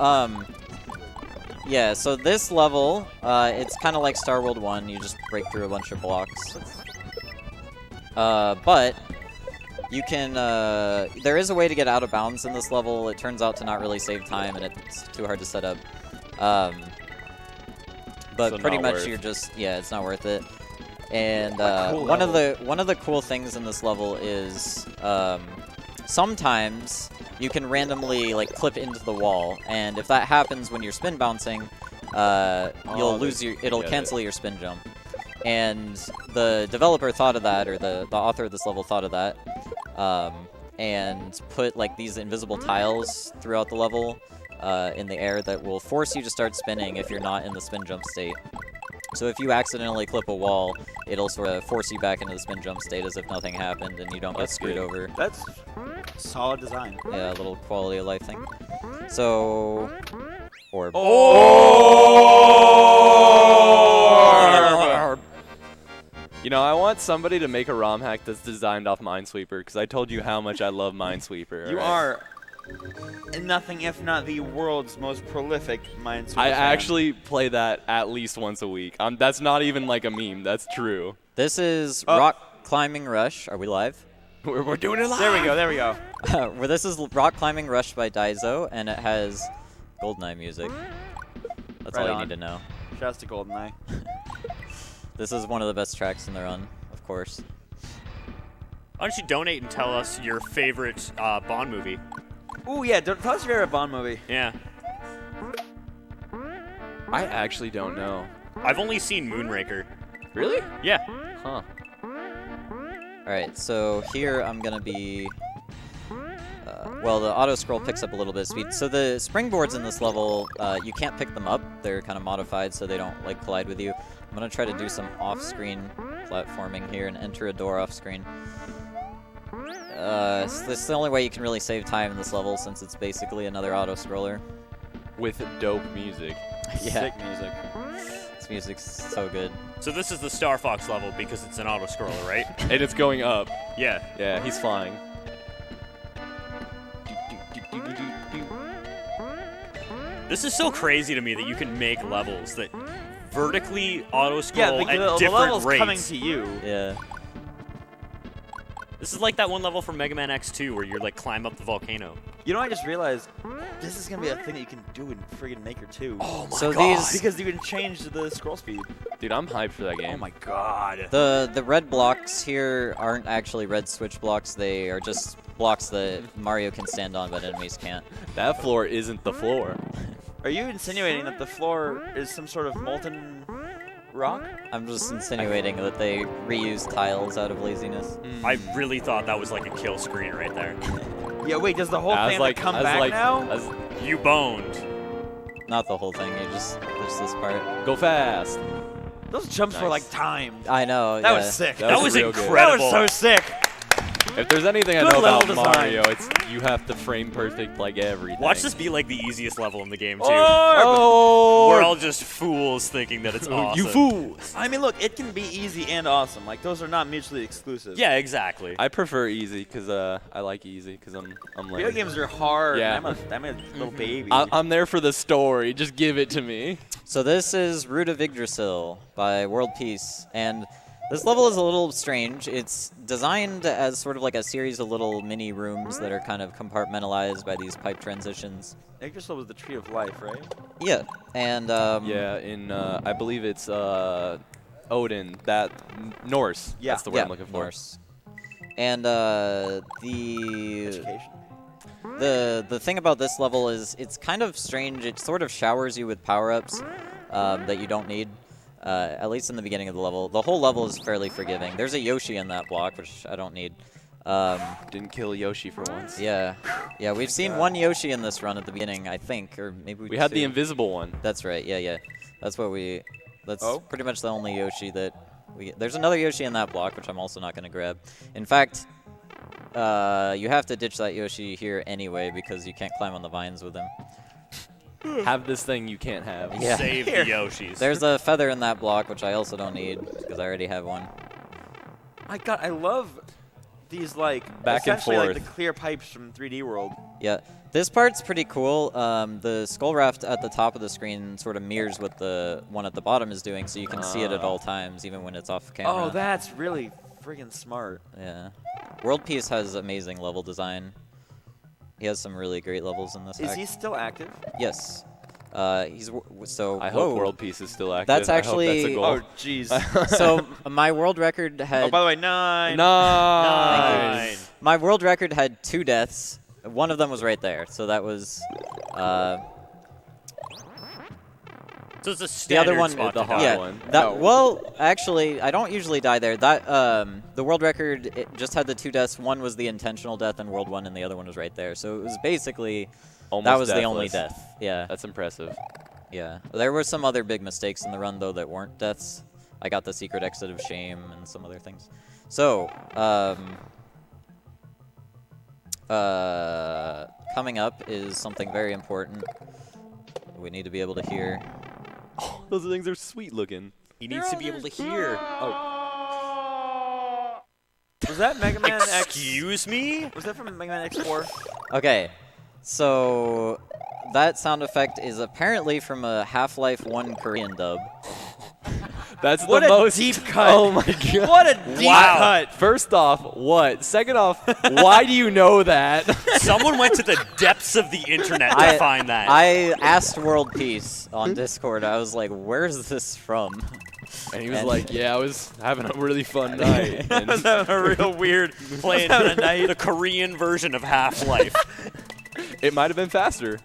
yeah. So this level, it's kind of like Star World 1. You just break through a bunch of blocks. But you can. There is a way to get out of bounds in this level. It turns out to not really save time, and it's too hard to set up. But So pretty not much worth. you're just it's not worth it. And cool one level. of the cool things in this level is sometimes you can randomly like clip into the wall, and if that happens when you're spin bouncing, you'll lose your it'll get cancel your spin jump. And the developer thought of that, or the author of this level thought of that, and put like these invisible tiles throughout the level in the air that will force you to start spinning if you're not in the spin jump state. So if you accidentally clip a wall, it'll sort of force you back into the spin jump state as if nothing happened and you don't get screwed over. That's solid design. Yeah, a little quality of life thing. So, orb. Orb! You know, I want somebody to make a ROM hack that's designed off Minesweeper, because I told you how much I love Minesweeper. You right? are nothing if not the world's most prolific Minesweeper I fan. actually play that at least once a week. That's not even like a meme. That's true. This is Rock Climbing Rush. Are we live? We're doing it live. There we go. There we go. Well, this is Rock Climbing Rush by Daizo, and it has GoldenEye music. That's Right all you on. need to know. Shouts to GoldenEye. This is one of the best tracks in the run, of course. Why don't you donate and tell us your favorite Bond movie? Ooh, yeah. Tell us your favorite Bond movie. Yeah. I actually don't know. I've only seen Moonraker. Really? Yeah. Huh. Alright, so here I'm going to be... well, the auto-scroll picks up a little bit of speed. So the springboards in this level, you can't pick them up. They're kind of modified so they don't like collide with you. I'm going to try to do some off-screen platforming here and enter a door off-screen. So this is the only way you can really save time in this level since it's basically another auto-scroller. With dope music. Yeah. Sick music. This music's so good. So this is the Star Fox level because it's an auto-scroller, right? And it's going up. Yeah. Yeah, he's flying. This is so crazy to me that you can make levels that vertically Yeah, auto-scroll the at the different level's rates. coming to you. Yeah. This is like that one level from Mega Man X2 where you're like climb up the volcano. You know, I just realized this is gonna be a thing that you can do in friggin' Maker 2. Oh my So god. these- Because you can change the scroll speed. Dude, I'm hyped for that game. Oh my god. The red blocks here aren't actually red switch blocks. They are just blocks that Mario can stand on, but enemies can't. That floor isn't the floor. Are you insinuating that the floor is some sort of molten rock? I'm just insinuating that they reuse tiles out of laziness. I really thought that was like a kill screen right there. Yeah, wait, does the whole I was thing like, come I was back like, now? I was- You boned. Not the whole thing. You just this part. go fast. Those jumps were Nice. like timed. I know. That yeah. was sick. That was real incredible. That was so sick. If there's anything I Good know about level design. Mario, it's you have to frame perfect like everything. Watch this be like the easiest level in the game too. Oh! We're all just fools thinking that it's awesome. You fools! I mean, look, it can be easy and awesome. Like, those are not mutually exclusive. Yeah, exactly. I prefer easy because I like easy because I'm Video lame. games are hard. Yeah. I'm a little baby. I'm there for the story. Just give it to me. So this is Root of Yggdrasil by World Peace, and this level is a little strange. It's designed as sort of like a series of little mini rooms that are kind of compartmentalized by these pipe transitions. Yggdrasil was the tree of life, right? Yeah, and Yeah, in I believe it's Odin. That Norse. Yeah. That's the word I'm looking for. Norse. And the Education. the thing about this level is it's kind of strange. It sort of showers you with power-ups that you don't need. At least in the beginning of the level. The whole level is fairly forgiving. There's a Yoshi in that block, which I don't need. Didn't kill Yoshi for once. Yeah. Yeah, we've seen one Yoshi in this run at the beginning, I think. Or maybe We had the two. invisible one. That's right, yeah. That's what we... That's Oh? pretty much the only Yoshi that we... There's another Yoshi in that block, which I'm also not going to grab. In fact, you have to ditch that Yoshi here anyway, because you can't climb on the vines with him. Have this thing you can't have. Yeah. Save the Yoshis. There's a feather in that block, which I also don't need, because I already have one. My God, I love these like Back and essentially like forth. the clear pipes from 3D World. Yeah, this part's pretty cool. The skull raft at the top of the screen sort of mirrors what the one at the bottom is doing, so you can see it at all times, even when it's off camera. Oh, that's really friggin' smart. Yeah. World Peace has amazing level design. He has some really great levels in this Is hack. he still active? Yes. He's so. I whoa. hope World Peace is still active. That's I hope actually- that's a goal. Oh, jeez. So my world record had. Oh, by the way, 9. Nice. My world record had 2 deaths. One of them was right there, so that was. So it's a The standard other one, spot the to hard die. yeah. one. That, No. well, actually, I don't usually die there. That the world record it just had the 2 deaths. One was the intentional death in World 1, and the other one was right there. So it was basically Almost that was the only deathless. death. Yeah, That's impressive. yeah. There were some other big mistakes in the run though that weren't deaths. I got the secret exit of shame and some other things. So coming up is something very important. We need to be able to hear. Oh, those things are sweet looking. He needs to be able to hear. Oh. Was that Mega Man X? Excuse me? Was that from Mega Man X4? Okay, so that sound effect is apparently from a Half-Life 1 Korean dub. That's What the a most deep cut. Oh my god. What a deep cut. First off, what? Second off, why do you know that? Someone went to the depths of the internet to find that. I asked World Peace on Discord. I was like, "Where's this from?" And he was like, "Yeah, I was having a really fun night." I was having a real weird Playing having a night. the Korean version of Half-Life. It might have been faster.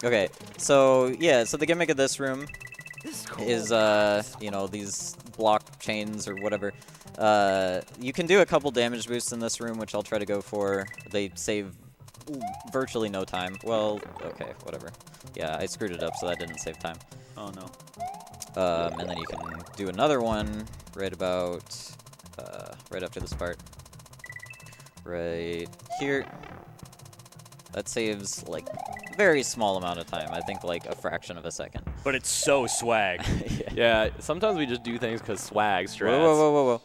Okay, so yeah, so the gimmick of this room This is cool. is you know, these block chains or whatever. You can do a couple damage boosts in this room, which I'll try to go for. They save virtually no time. Well, okay, whatever. Yeah, I screwed it up, so that didn't save time. Oh no. And then you can do another one right about right after this part. Right here. That saves like very small amount of time. I think like a fraction of a second. But it's so swag. Yeah. Yeah, sometimes we just do things because swag strats. Whoa, whoa, whoa, whoa.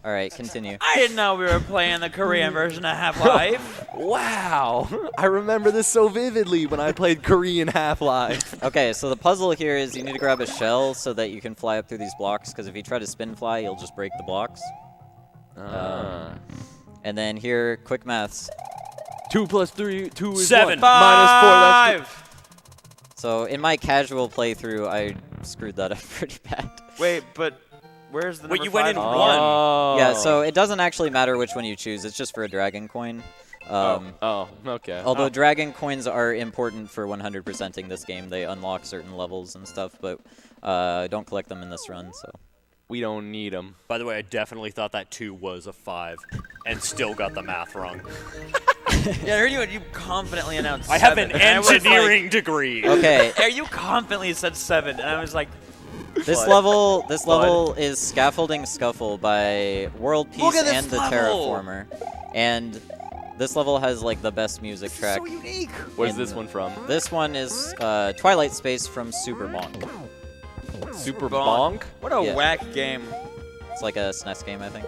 All right, continue. I didn't know we were playing the Korean version of Half-Life. Wow, I remember this so vividly when I played Korean Half-Life. Okay, so the puzzle here is you need to grab a shell so that you can fly up through these blocks, because if you try to spin fly, you'll just break the blocks. And then here, quick maths. 2 plus 3, 2 is 7. 1. Minus 4, that's 2. So in my casual playthrough, I screwed that up pretty bad. Wait, but where's the Wait, number you went in 5? one. Oh. Yeah, so it doesn't actually matter which one you choose. It's just for a dragon coin. Oh, okay. Although dragon coins are important for 100%ing this game. They unlock certain levels and stuff, but don't collect them in this run, so. We don't need them. By the way, I definitely thought that 2 was a 5 and still got the math wrong. Yeah, I heard you confidently announced I have an 7, and I was like- engineering degree. Okay, Yeah, you confidently said 7, and I was like, this level is Scaffolding Scuffle by World Look Peace at this and the level! Terraformer. And this level has like the best music track. so unique. Where's And this one from? This one is Twilight Space from Super Bonk. Super Bonk? What a Yeah. whack game. It's like a SNES game, I think.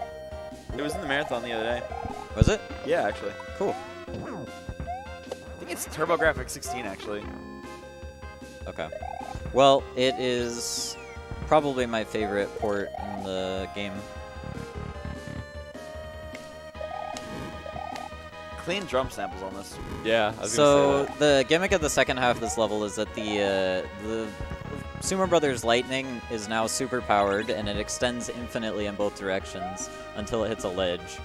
It was in the marathon the other day. Was it? Yeah, actually. Cool. I think it's TurboGrafx 16, actually. Okay. Well, it is probably my favorite port in the game. Clean drum samples on this. Yeah, I was So gonna say the gimmick of the second half of this level is that the Sumo Brothers Lightning is now super powered, and it extends infinitely in both directions until it hits a ledge.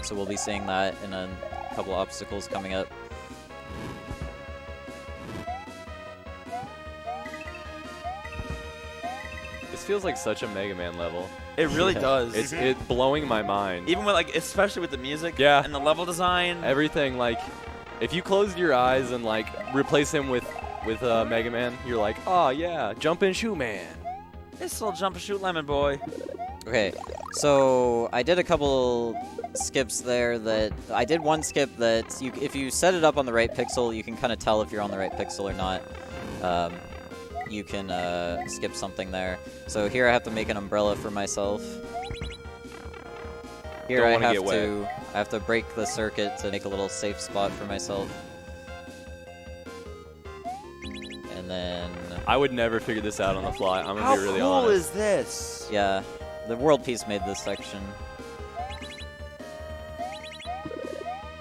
So we'll be seeing that in a couple obstacles coming up. that. This feels like such a Mega Man level. It really Yeah. does. It's blowing my mind. Even with like, especially with the music Yeah. and the level design. Everything, like, if you closed your eyes and like replace him with Mega Man, you're like, oh yeah, jump and shoot man. This little jump and shoot lemon boy. Okay, so I did a couple skips there that I did one skip that if you set it up on the right pixel, you can kind of tell if you're on the right pixel or not. You can skip something there. So here I have to make an umbrella for myself. Here Don't I wanna have get wet. I have to break the circuit to make a little safe spot for myself. And then I would never figure this out on the fly. I'm gonna How be really cool honest. is this? yeah, the World Peace made this section.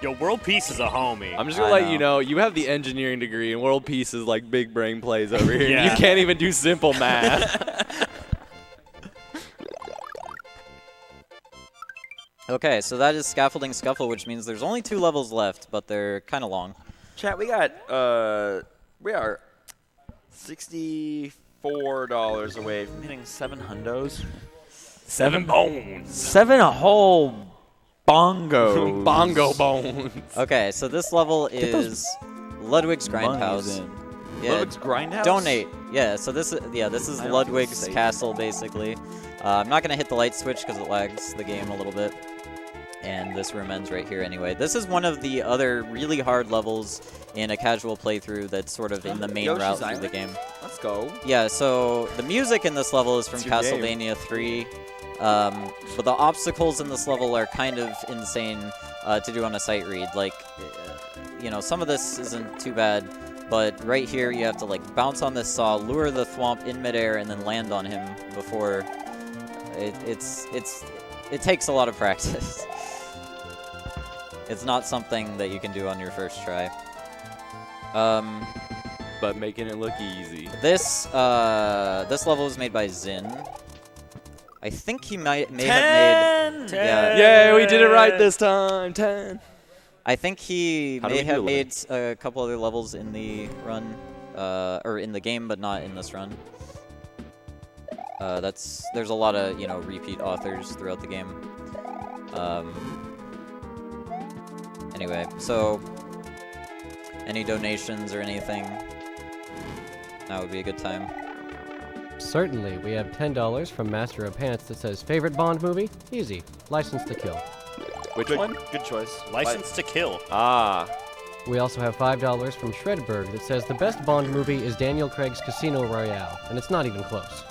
Yo, World Peace is a homie. I'm just gonna I let you know. know, you have the engineering degree, and World Peace is like big brain plays over here. Yeah. You can't even do simple math. Okay, so that is Scaffolding Scuffle, which means there's only 2 levels left, but they're kind of long. Chat, we are $64 away from hitting 7 hundos. 7 bones. 7 whole bongo. Bongo bones. Okay, so this level is Ludwig's Monies Grindhouse. in. Yeah, Ludwig's Grindhouse? Donate. Yeah, so this is I don't Ludwig's think it's castle basically. I'm not gonna hit the light switch because it lags the game a little bit. And this room ends right here anyway. This is one of the other really hard levels in a casual playthrough that's sort of in the main Yoshi's route through Island? the game. Let's go. Yeah, so the music in this level is from It's your game. Castlevania 3. But the obstacles in this level are kind of insane to do on a sight read. Like, you know, some of this isn't too bad, but right here you have to like bounce on this saw, lure the thwomp in midair, and then land on him before. It takes a lot of practice. It's not something that you can do on your first try. But making it look easy. This level was made by Zin. I think he may have made. 10! Yeah. Yay, we did it right this time. 10. I think he How do may we do have it? made a couple other levels in the run, or in the game, but not in this run. There's a lot of repeat authors throughout the game. Anyway, so any donations or anything, that would be a good time. Certainly, we have $10 from Master of Pants that says, favorite Bond movie? Easy. License to Kill. Which Good, one? good choice. License to Kill. Ah. We also have $5 from Shredberg that says, the best Bond movie is Daniel Craig's Casino Royale, and it's not even close.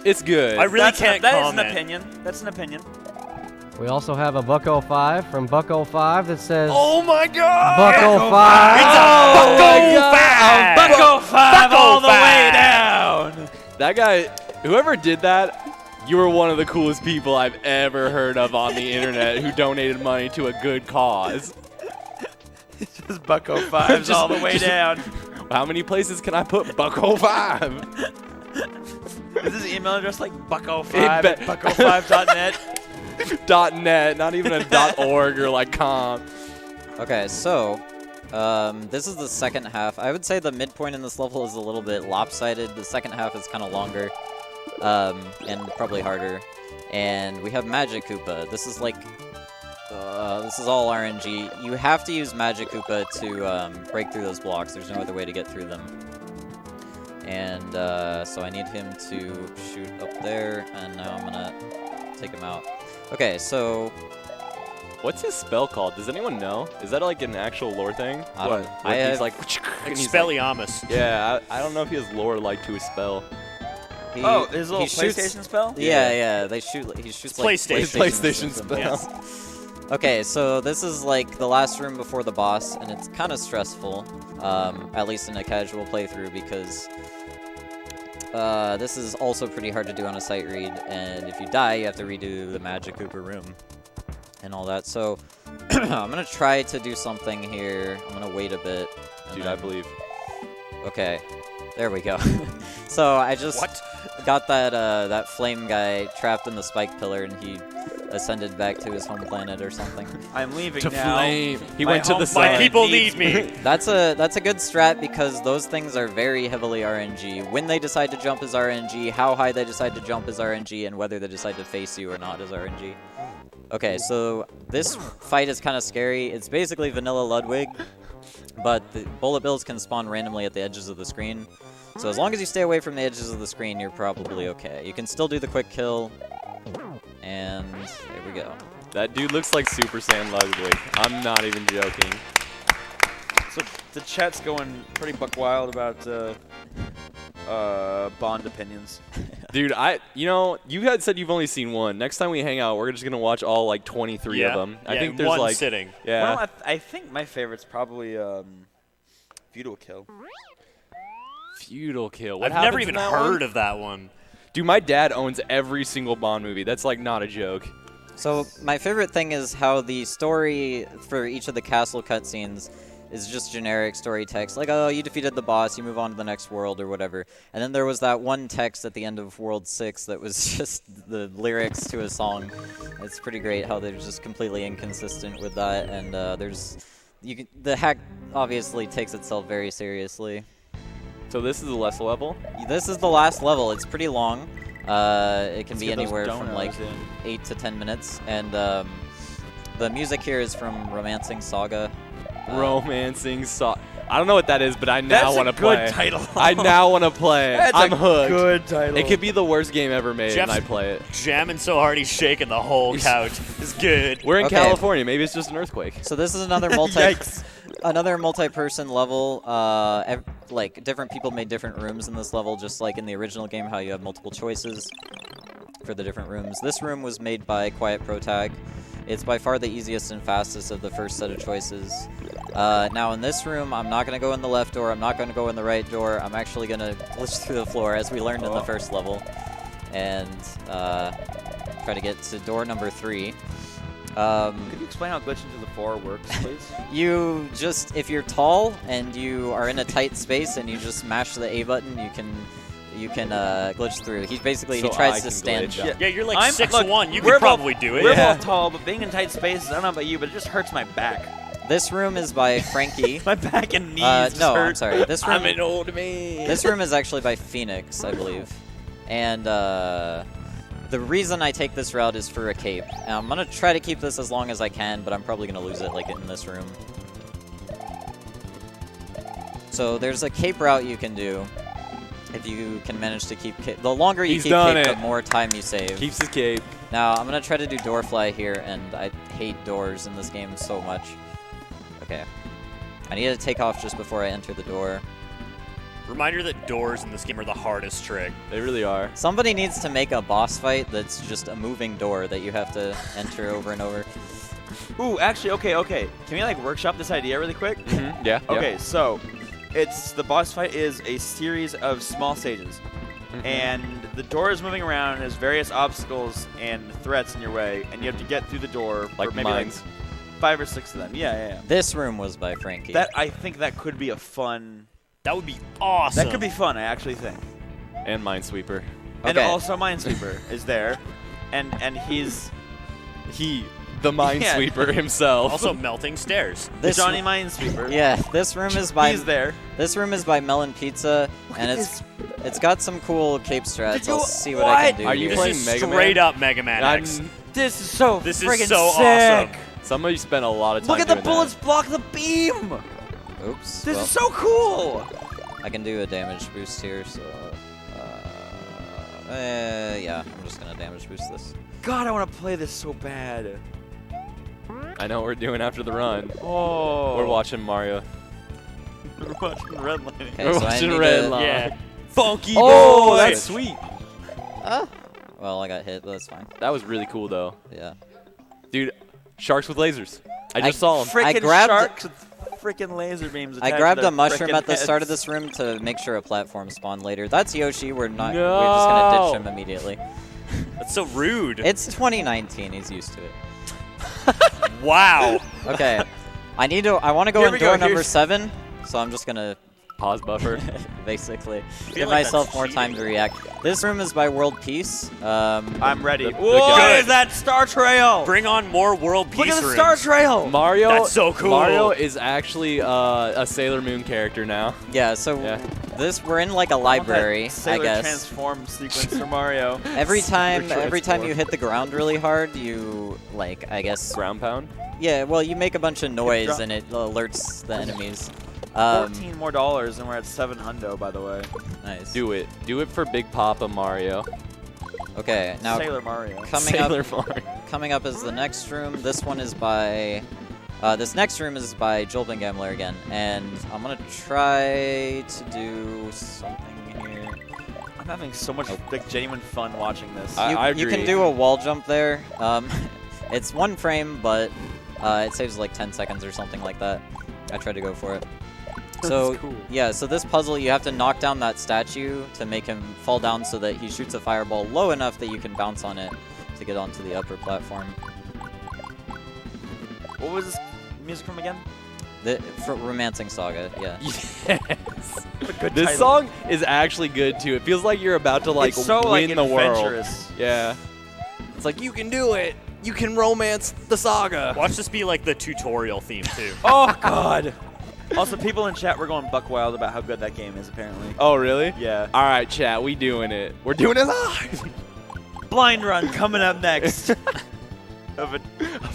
It's good. I really can't That is comment. an opinion. That's an opinion. We also have a Buck05 from Buck05 that says, Oh my God! Buck05! It's a Buck-O-5! Buck-O-5 all the way Buck-O-5! down. That guy, whoever did that, you were one of the coolest people I've ever heard of on the internet who donated money to a good cause. Just Buck-O-5s all the way down. How many places can I put Buck-O-5? Is his email address like Buck-O5 It at be- bucko5.net? .net, not even a .org or like .com. Okay, so this is the second half. I would say the midpoint in this level is a little bit lopsided. The second half is kind of longer and probably harder. And we have Magic Koopa. This is like this is all RNG. You have to use Magic Koopa to break through those blocks. There's no other way to get through them. And so I need him to shoot up there, and now I'm gonna take him out. Okay, so What's his spell called? Does anyone know? Is that like an actual lore thing? I don't know. Where he's like, and he's like- Expelliarmus. yeah, I don't know if he has lore like to his spell. he, Oh, his little he shoots- PlayStation spell? Yeah, they shoot. He shoots like PlayStation. PlayStation spell. Yes. Okay, so this is like the last room before the boss, and it's kind of stressful, at least in a casual playthrough, because this is also pretty hard to do on a sight read, and if you die, you have to redo the Magic Koopa room and all that. So I'm gonna try to do something here. I'm gonna wait a bit. and Dude, I then- believe. Okay, there we go. So I just got that flame guy trapped in the spike pillar, and he ascended back to his home planet or something. I'm leaving To now. flame. He My went to home the planet My sun. people needs need me. That's a good strat because those things are very heavily RNG. When they decide to jump is RNG, how high they decide to jump is RNG, and whether they decide to face you or not is RNG. Okay, so this fight is kind of scary. It's basically vanilla Ludwig, but the bullet bills can spawn randomly at the edges of the screen. So as long as you stay away from the edges of the screen, you're probably okay. You can still do the quick kill, and there we go. That dude looks like Super Saiyan Ludwig. I'm not even joking. So the chat's going pretty buck wild about Bond opinions. Dude, you had said you've only seen one. Next time we hang out, we're just gonna watch all like 23 Yeah. of them. I Yeah, think in there's one like sitting. Yeah. Well, I think my favorite's probably Feudal Kill. Feudal Kill. What I've never happens even in that heard one? of that one. Dude, my dad owns every single Bond movie. That's like not a joke. So my favorite thing is how the story for each of the castle cutscenes is just generic story text. Like, oh, you defeated the boss, you move on to the next world or whatever. And then there was that one text at the end of World 6 that was just the lyrics to a song. It's pretty great how they're just completely inconsistent with that. And there's the hack obviously takes itself very seriously. So this is the last level? This is the last level. It's pretty long. It can Let's be get those anywhere from like donos in. 8 to 10 minutes. And the music here is from Romancing Saga. Romancing Saga. I don't know what that is, but I now want to That's a good play. title. I now want to play. That's I'm a hooked. good title. It could be the worst game ever made, Jeff's and I play it. jamming so hard he's shaking the whole couch. It's good. We're in Okay. California. Maybe it's just an earthquake. So this is another Yikes. another multi-person level. Like different people made different rooms in this level, just like in the original game, how you have multiple choices for the different rooms. This room was made by Quiet Protag. It's by far the easiest and fastest of the first set of choices. Now in this room, I'm not going to go in the left door. I'm not going to go in the right door. I'm actually going to glitch through the floor, as we learned in the first level, and try to get to door number 3. Could you explain how glitching through the floor works, please? You just, if you're tall and you are in a tight space and you just mash the A button, you can glitch through. He basically So he tries I to can stand glitch. jump. Yeah, you're like I'm- 6'1". look, You we're could both- probably do it. We're Yeah. both tall, but being in tight spaces, I don't know about you, but it just hurts my back. This room is by Frankie. My back and knees just No, hurt. I'm sorry. This room, I'm an old man. this room is actually by Phoenix, I believe. And the reason I take this route is for a cape. Now, I'm gonna try to keep this as long as I can, but I'm probably gonna lose it like in this room. So there's a cape route you can do. If you can manage to keep cape. The longer you He's keep done cape, it. the more time you save. Keeps his cape. Now, I'm going to try to do door fly here, and I hate doors in this game so much. Okay. I need to take off just before I enter the door. Reminder that doors in this game are the hardest trick. They really are. Somebody needs to make a boss fight that's just a moving door that you have to enter over and over. Ooh, actually, okay. Can we like workshop this idea really quick? Yeah. Okay, so the boss fight is a series of small stages, and the door is moving around and there's various obstacles and threats in your way, and you have to get through the door. Like for maybe mines. like 5 or 6 of them. Yeah. This room was by Frankie. I think that could be a fun. That would be awesome. That could be fun. I actually think. And Minesweeper. And Okay. also Minesweeper is there, and he's The Minesweeper himself. Also melting stairs. This Johnny Minesweeper. Yeah, this room is by He's there. This room is by Melon Pizza, and at it's got some cool cape strats. Did you- I'll see what I can what? do. Are you here. This playing is Mega Man? straight up Mega Man I'm- X. This is so This is friggin' so sick. awesome. Somebody spent a lot of time Look at the doing bullets that. block the beam. Oops. This well, is so cool. I can do a damage boost here, so yeah, I'm just gonna damage boost this. God, I want to play this so bad. I know what we're doing after the run. Oh. We're watching Mario. We're watching Redlining. Okay, We're so I watching need Red to, Line. Yeah. Funky Oh, boy! that's sweet. Well, I got hit, but that's fine. That was really cool, though. Yeah. Dude, sharks with lasers. I I- just saw them. Frickin' grabbed- sharks with frickin' laser beams. I attached grabbed to their a mushroom frickin' at the start of heads. this room to make sure a platform spawned later. That's Yoshi. We're just gonna ditch him immediately. That's so rude. It's 2019. He's used to it. Wow. Okay. I want to go Here in we go, door number here's- 7, so I'm just gonna Pause buffer. basically give like myself that's more time to react. This room is by World Peace. I'm ready. The What guy- is that Star Trail? Bring on more world peace Look at the rooms. Star Trail. Mario. That's so cool. Mario is actually a Sailor Moon character now. Yeah, so Yeah. we're in like a library, I Sailor guess. transform sequence for Mario. Every time transform. you hit the ground really hard, you I guess. Ground pound. Yeah, well, you make a bunch of noise drop- and it alerts the enemies. $14 more, and we're at 7 hundo, by the way. Nice. Do it. Do it for Big Papa Mario. Okay, now Sailor Mario. Sailor Mario. coming up is the next room. This one is by. This next room is by Jolbin Gambler again, and I'm gonna try to do something here. I'm having so much like genuine fun watching this. I You can agree. do a wall jump there. It's 1 frame, but it saves like 10 seconds or something like that. I tried to go for it. So cool. yeah, so this puzzle you have to knock down that statue to make him fall down so that he shoots a fireball low enough that you can bounce on it to get onto the upper platform. What was this music from again? For Romancing Saga, yeah. Yes. A good This title. song is actually good too. It feels like you're about to like It's so win like the world. adventurous. Yeah. It's like you can do it. you can romance the saga. Watch this be like the tutorial theme too. Oh God. Also, people in chat were going buck wild about how good that game is. Apparently. Oh, really? Yeah. All right, chat, we doing it. We're doing it live. Blind Run coming up next. of a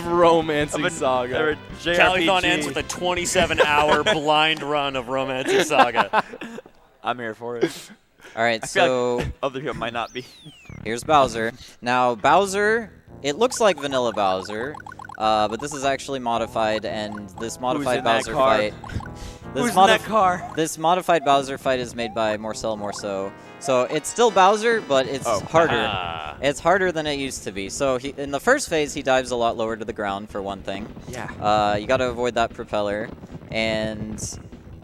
Romancing Saga. Of a JRPG. Calithon ends with a 27-hour blind run of Romancing Saga. I'm here for it. All right, I feel so like other people might not be. here's Bowser. Now, Bowser, it looks like vanilla Bowser, but this is actually modified, and this modified in that Bowser car? fight. Who's in that car? This modified Bowser fight is made by Marcel Morceau. So it's still Bowser, but it's harder. It's harder than it used to be. So in the first phase, he dives a lot lower to the ground, for one thing. Yeah. You got to avoid that propeller. And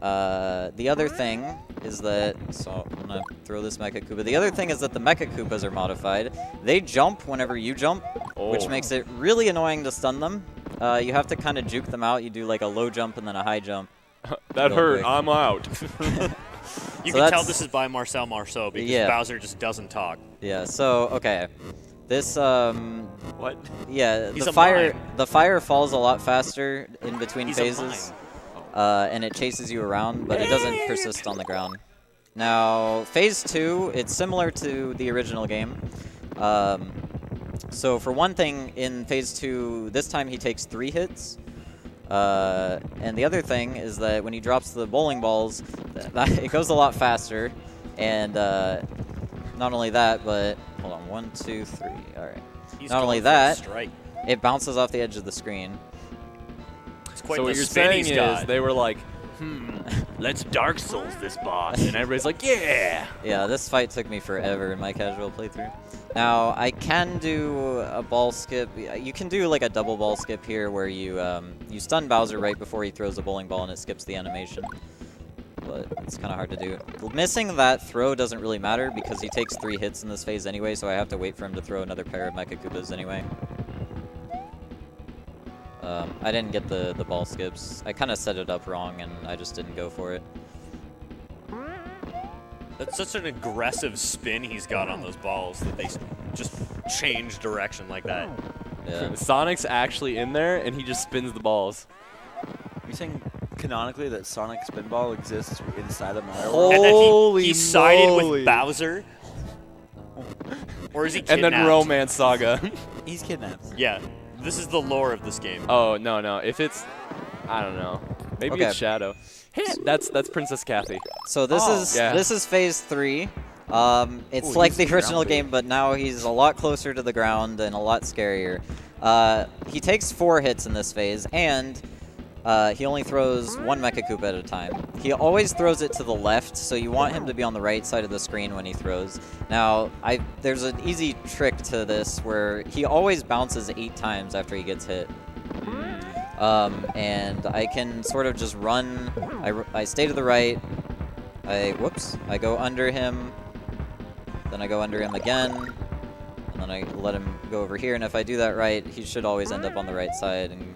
the other thing is that, so I'm going to throw this Mecha Koopa. The other thing is that the Mecha Koopas are modified. They jump whenever you jump, which makes it really annoying to stun them. You have to kind of juke them out. You do like a low jump and then a high jump. That hurt. I'm out. You So can tell that's- this is by Marcel Marceau because Yeah. Bowser just doesn't talk. Yeah, so, okay. This, What? yeah, He's the a fire mime. the fire falls a lot faster in between He's a phases. And it chases you around, but it doesn't persist on the ground. Now, phase 2, it's similar to the original game. So for one thing, in phase 2, this time he takes 3 hits. And the other thing is that when he drops the bowling balls, it goes a lot faster. And not only that, but hold on, 1, 2, 3. All right. He's Not only going for a that, strike. it bounces off the edge of the screen. It's quite So the what you're spin saying he's is got. they were like, let's Dark Souls this boss. And everybody's like, yeah. Yeah, this fight took me forever in my casual playthrough. Now, I can do a ball skip. You can do like a double ball skip here where you you stun Bowser right before he throws a bowling ball and it skips the animation. But it's kind of hard to do. Missing that throw doesn't really matter because he takes 3 hits in this phase anyway, so I have to wait for him to throw another pair of Mecha Koopas anyway. I didn't get the ball skips. I kind of set it up wrong and I just didn't go for it. That's such an aggressive spin he's got on those balls that they just change direction like that. Yeah. Sonic's actually in there, and he just spins the balls. Are you saying canonically that Sonic Spinball exists inside of Mario? Oh. And then Holy he sided moly. with Bowser? Or is he kidnapped? And then Romance Saga. He's kidnapped. Yeah. This is the lore of this game. Oh, no. If it's, I don't know. Maybe Okay. it's Shadow. That's Princess Kathy. So this Oh. is Yeah. this is phase 3. It's Ooh, like he's the original grounded. game, but now he's a lot closer to the ground and a lot scarier. He takes 4 hits in this phase, and he only throws 1 Mecha Koopa at a time. He always throws it to the left, so you want him to be on the right side of the screen when he throws. Now, there's an easy trick to this where he always bounces 8 times after he gets hit. And I can sort of just run. I stay to the right. I go under him. Then I go under him again. And then I let him go over here. And if I do that right, he should always end up on the right side and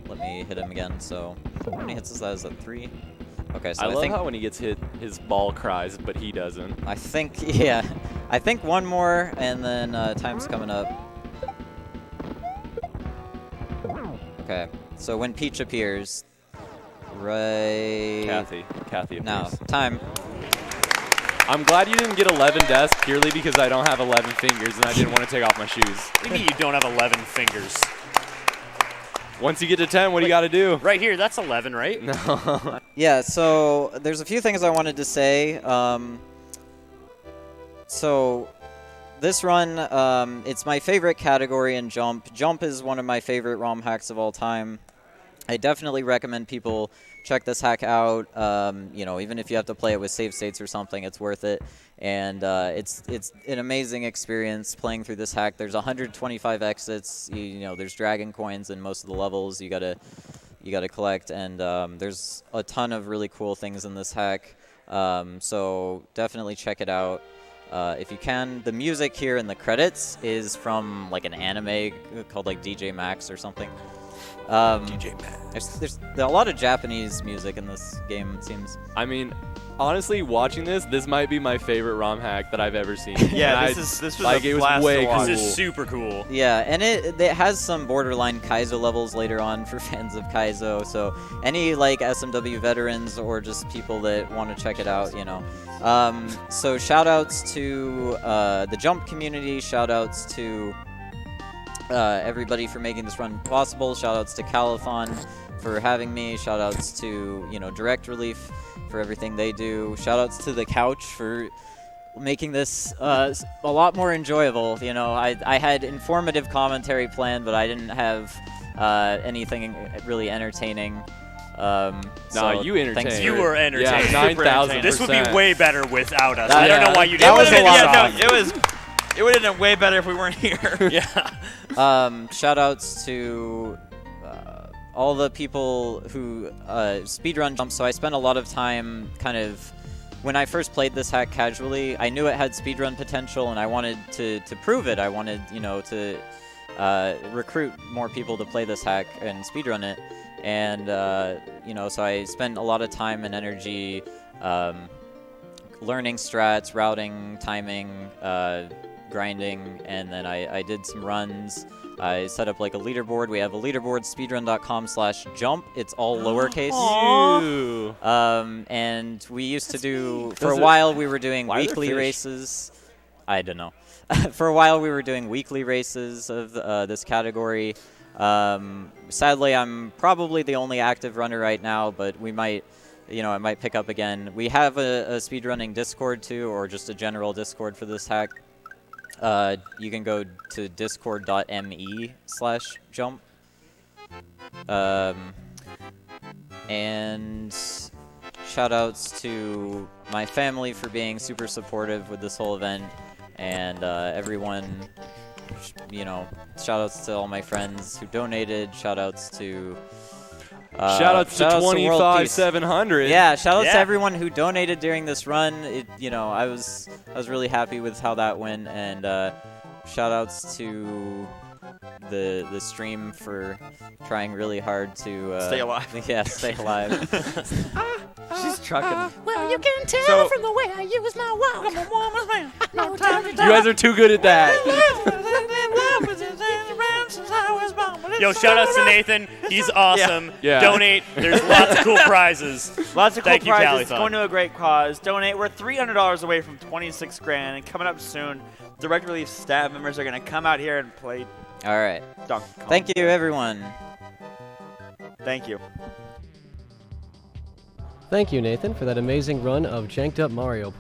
let me hit him again. So how many hits is that? Is that 3? Okay, so I I love think how when he gets hit, his ball cries, but he doesn't. I think yeah. I think 1 more, and then time's coming up. Okay, so when Peach appears, right Kathy appears. now, time. I'm glad you didn't get 11 deaths purely because I don't have 11 fingers and I didn't want to take off my shoes. What do you mean you don't have 11 fingers? Once you get to 10, what do you got to do? Right here, that's 11, right? No. Yeah, so there's a few things I wanted to say. So this run, it's my favorite category in Jump. Jump is one of my favorite ROM hacks of all time. I definitely recommend people check this hack out. You know, even if you have to play it with save states or something, it's worth it. And it's an amazing experience playing through this hack. There's 125 exits. You know, there's dragon coins in most of the levels. You gotta collect, and there's a ton of really cool things in this hack. So definitely check it out. If you can. The music here in the credits is from like an anime called like DJ Max or something. DJ Max. There's a lot of Japanese music in this game, it seems. I mean, honestly, watching this might be my favorite ROM hack that I've ever seen. Yeah, And this was like, a it was blast way to watch. This cool. is super cool. Yeah, and it has some borderline Kaizo levels later on for fans of Kaizo. So any like SMW veterans or just people that want to check it out, you know. So shout outs to the Jump community. Shout outs to everybody for making this run possible. Shout outs to Calithon for having me. Shout outs to Direct Relief for everything they do. Shout outs to the Couch for making this a lot more enjoyable. I had informative commentary planned, but I didn't have anything really entertaining. So you entertained. thanks You for- were entertaining. Yeah, 9,000%. This would be way better without us. That- I don't know yeah, why you that did was a lot. It would have been way better if we weren't here. Yeah. Shout outs to all the people who speedrun Jump. So I spent a lot of time when I first played this hack casually, I knew it had speedrun potential and I wanted to prove it. I wanted, to recruit more people to play this hack and speedrun it. And, so I spent a lot of time and energy learning strats, routing, timing, grinding, and then I did some runs. I set up like a leaderboard. We have a leaderboard, speedrun.com/jump. It's all lowercase. Ew. And we used to do, for a while we were doing Why are there weekly fish? races. I don't know. For a while we were doing weekly races of this category. Sadly, I'm probably the only active runner right now, but we might, it might pick up again. We have a speedrunning Discord too, or just a general Discord for this hack. You can go to discord.me/jump. And shoutouts to my family for being super supportive with this whole event, and everyone, shoutouts to all my friends who donated. Shoutouts to Shoutouts to World Peace. 25,700. Yeah, shoutouts Yeah. to everyone who donated during this run. I was really happy with how that went, and shoutouts to the stream for trying really hard to Stay alive. Yeah, stay alive. She's trucking. Well, you can tell So- from the way I use my walk. I'm a woman's man. No time to You guys are too good at that. Yo, shout outs to Nathan. He's awesome. Yeah. Donate. There's lots of cool prizes. Lots of cool Thank you, prizes Calithon. going to a great cause. Donate. We're $300 away from 26 grand, and coming up soon, Direct Relief staff members are going to come out here and play All right. Donkey Kong. Thank you, everyone. Thank you. Thank you, Nathan, for that amazing run of Janked Up Mario Party.